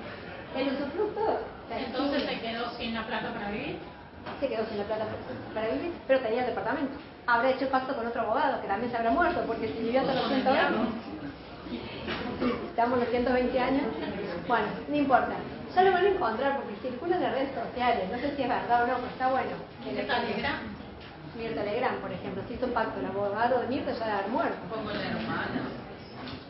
El usufructo. Entonces se quedó sin la plata para vivir. Se quedó sin la plata para vivir, pero tenía el departamento. Habrá hecho pacto con otro abogado que también se habrá muerto, porque si vivió hasta los 120. Estamos los 120 años. Bueno, no importa. Ya lo van a encontrar porque circulan en las redes sociales. No sé si es verdad o no, pero está bueno. Mirta Legrand. Mirta Legrand, por ejemplo. Se hizo un pacto. El abogado de Mirta ya debe haber muerto. Como la hermana.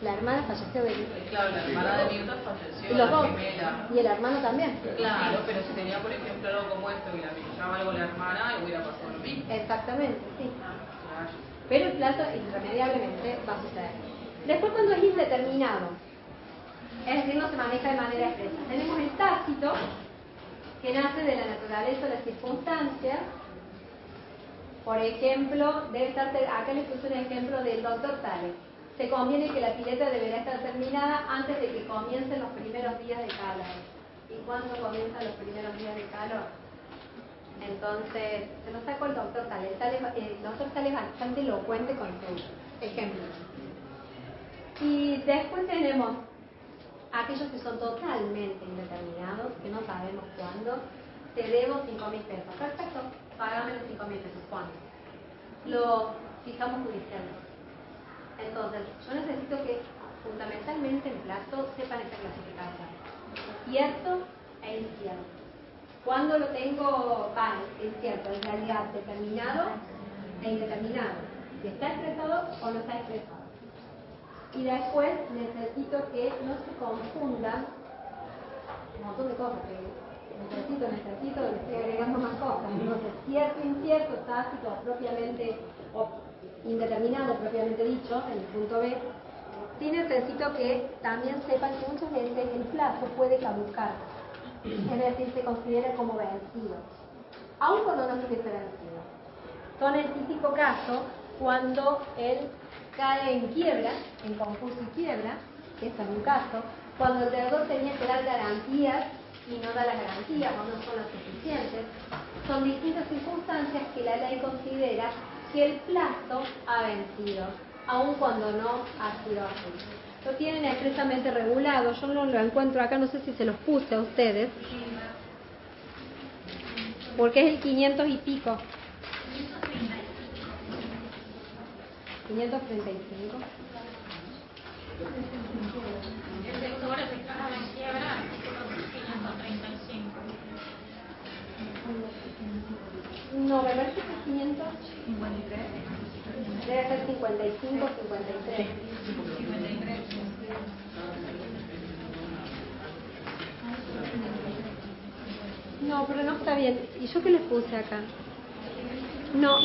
La hermana falleció de Mirta. Claro, la hermana de Mirta falleció. Y los dos. Gemela. Y el hermano también. Claro, pero si tenía, por ejemplo, algo como esto y la llama algo la hermana, hubiera pasado lo mismo. Exactamente, sí. Claro. Pero el plazo irremediablemente va a suceder. Después, cuando es indeterminado, es decir, no se maneja de manera expresa, tenemos el tácito, que nace de la naturaleza de las circunstancias. Por ejemplo, debe estar, acá les puse un ejemplo del doctor Tales. Se conviene que la pileta deberá estar terminada antes de que comiencen los primeros días de cada año. ¿Y cuándo comienzan los primeros días de calor? Entonces, se nos sacó el doctor Tales. El doctor Tales es bastante elocuente con sus ejemplos. Y después tenemos aquellos que son totalmente indeterminados, que no sabemos cuándo. Te debo 5.000 pesos. Perfecto, págame los 5.000 pesos. ¿Cuándo? Lo fijamos judicialmente. Entonces, yo necesito que fundamentalmente en plazo sepan esta clasificación. Cierto e incierto. Cuando lo tengo incierto, en realidad determinado e indeterminado. Si está expresado o no está expresado. Y después necesito que no se confundan un montón de cosas que necesito, le estoy agregando más cosas. Entonces, cierto, incierto, tácito, propiamente, o indeterminado, propiamente dicho, en el punto B. Sí necesito que también sepan que muchas veces el plazo puede caducar, es decir, se considera como vencido, aun cuando no estuviese vencido. Son el típico caso cuando él cae en quiebra, en concurso y quiebra, que es un caso, cuando el deudor tenía que dar garantías y no da las garantías o no son las suficientes. Son distintas circunstancias que la ley considera que el plazo ha vencido, aun cuando no ha sido así. Lo tienen expresamente regulado, yo no lo encuentro acá, no sé si se los puse a ustedes, porque es el 500 y pico. 535. El deudor declarado en quiebra, artículo 535. No, me parece que es 553. Debe ser 55, 53. No, pero no está bien. ¿Y yo qué les puse acá? No.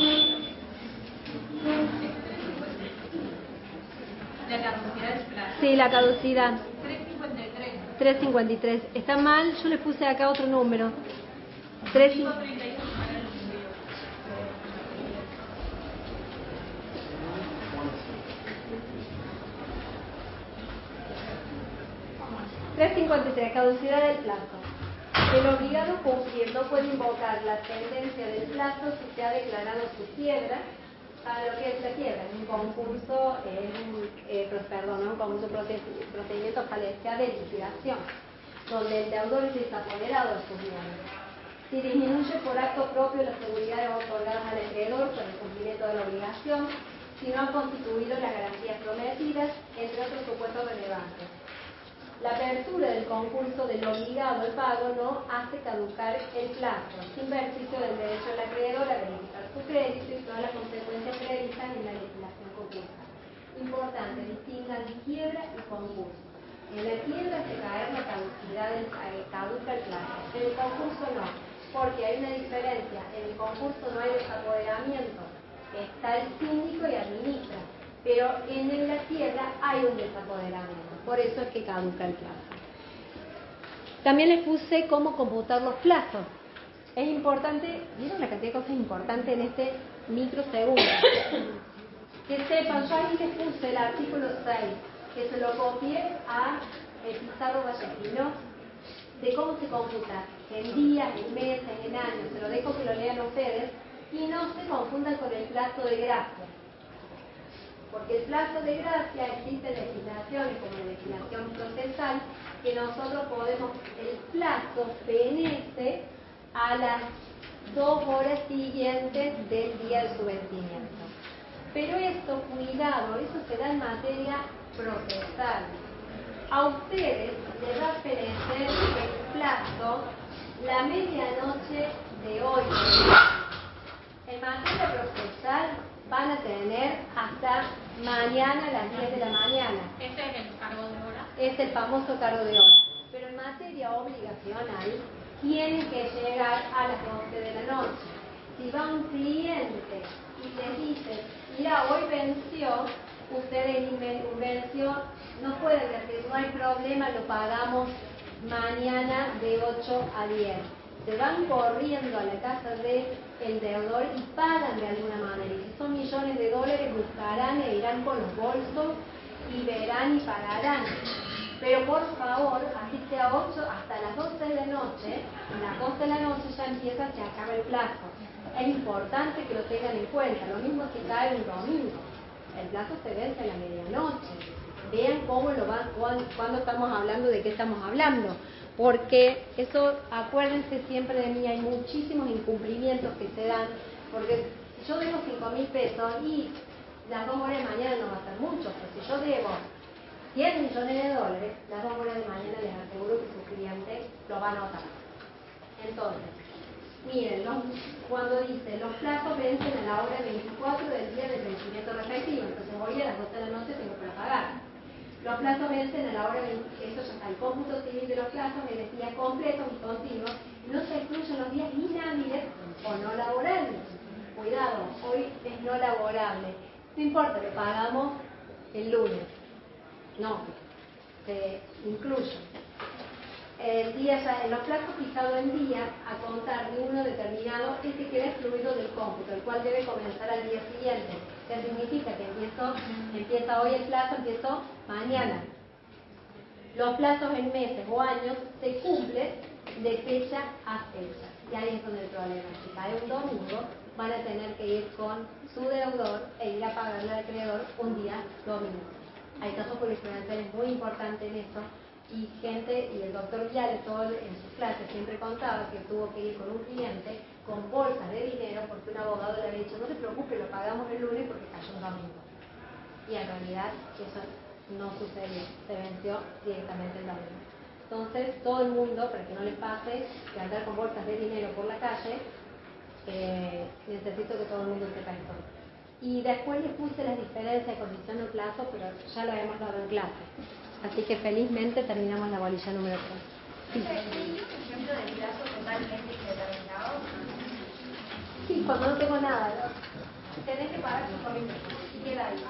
La caducidad del plazo. Sí, la caducidad. 353. 353. Está mal, yo les puse acá otro número. 353. 353, caducidad del plazo. El obligado a cumplir no puede invocar la sentencia del plazo si se ha declarado su quiebra. ¿Sabe lo que es la quiebra? Un concurso, un concurso procedimiento fallecida de liquidación, donde el deudor es desapoderado de sus bienes. Si disminuye por acto propio las seguridades otorgadas al acreedor por el cumplimiento de la obligación, si no han constituido las garantías prometidas, entre otros supuestos relevantes. La apertura del concurso del obligado al pago no hace caducar el plazo, sin perjuicio del derecho del acreedor a verificar su crédito y todas las consecuencias previstas en la legislación concursa. Importante, distingan quiebra y concurso. En la quiebra se cae la caducidad caduca el plazo. En el concurso no, porque hay una diferencia. En el concurso no hay desapoderamiento, está el síndico y administra. Pero en la quiebra hay un desapoderamiento, por eso es que caduca el plazo. También les puse cómo computar los plazos. Es importante, ¿vieron la cantidad de cosas importantes en este microsegundo? Que sepan, yo ahí les puse el artículo 6, que se lo copié a Pizarro Vallespino, de cómo se computa, en días, en meses, en años. Se lo dejo que lo lean ustedes y no se confundan con el plazo de gracia. Porque el plazo de gracia existe en legislaciones como la legislación procesal, que nosotros podemos, el plazo fenece a las 2 horas siguientes del día de su vencimiento. Pero esto, cuidado, eso se da en materia procesal. A ustedes les va a fenecer el plazo la medianoche de hoy. En materia procesal van a tener hasta mañana a las 10 de la mañana. Ese es el cargo de hora. Es el famoso cargo de hora. Pero en materia obligacional tienen que llegar a las 11 de la noche. Si va un cliente y le dice, mira, hoy venció, ustedes venció, no pueden decir, no hay problema, lo pagamos mañana de 8 a 10. Se van corriendo a la casa del deudor y pagan de alguna manera. Y si son millones de dólares, buscarán e irán con los bolsos y verán y pagarán. Pero por favor, así sea 8 hasta las 12 de la noche, a las 12 de la noche ya empieza, se acaba el plazo. Es importante que lo tengan en cuenta, lo mismo si cae un domingo. El plazo se vence a la medianoche. Vean cómo lo van, cuando estamos hablando, de qué estamos hablando. Porque eso, acuérdense siempre de mí, hay muchísimos incumplimientos que se dan. Porque si yo debo 5.000 pesos y las 2 horas de mañana no va a ser mucho, pero si yo debo 100 millones de dólares, las 2 horas de mañana les aseguro que su cliente lo va a notar. Entonces, miren, cuando dice los plazos vencen a la hora 24 del día del vencimiento respectivo, entonces hoy a las 12 de la noche tengo que pagar. Los plazos vencen a la hora 20, eso ya está, el cómputo civil de los plazos es días completos y continuos, no se excluyen los días inhábiles o no laborables. Cuidado, hoy es no laborable. No importa, lo pagamos el lunes. No, se incluye. El día ya, en los plazos fijados en día, a contar de uno determinado, este queda excluido del cómputo, el cual debe comenzar al día siguiente. ¿Qué significa? Que empieza hoy el plazo, empiezo mañana. Los plazos en meses o años se cumplen de fecha a fecha. Y ahí es donde el problema. Si cae un domingo, van a tener que ir con su deudor e ir a pagarle al acreedor un día domingo. Hay casos jurisprudenciales muy importantes en esto. Y gente, y el doctor Viales en sus clases siempre contaba que tuvo que ir con un cliente con bolsas de dinero porque un abogado le había dicho no se preocupe, lo pagamos el lunes porque cayó un domingo. Y en realidad eso no sucedió, se venció directamente el domingo. Entonces todo el mundo, para que no les pase que andar con bolsas de dinero por la calle, necesito que todo el mundo sepa esto. Y después les puse las diferencias de condición de plazo, pero ya lo hemos dado en clase. Así que felizmente terminamos la bolilla número 3. Sí. ¿Ejemplo de plazo totalmente indeterminado? Sí, cuando no tengo nada, ¿no? Tenés que pagar 5.000 pesos. Y queda ahí.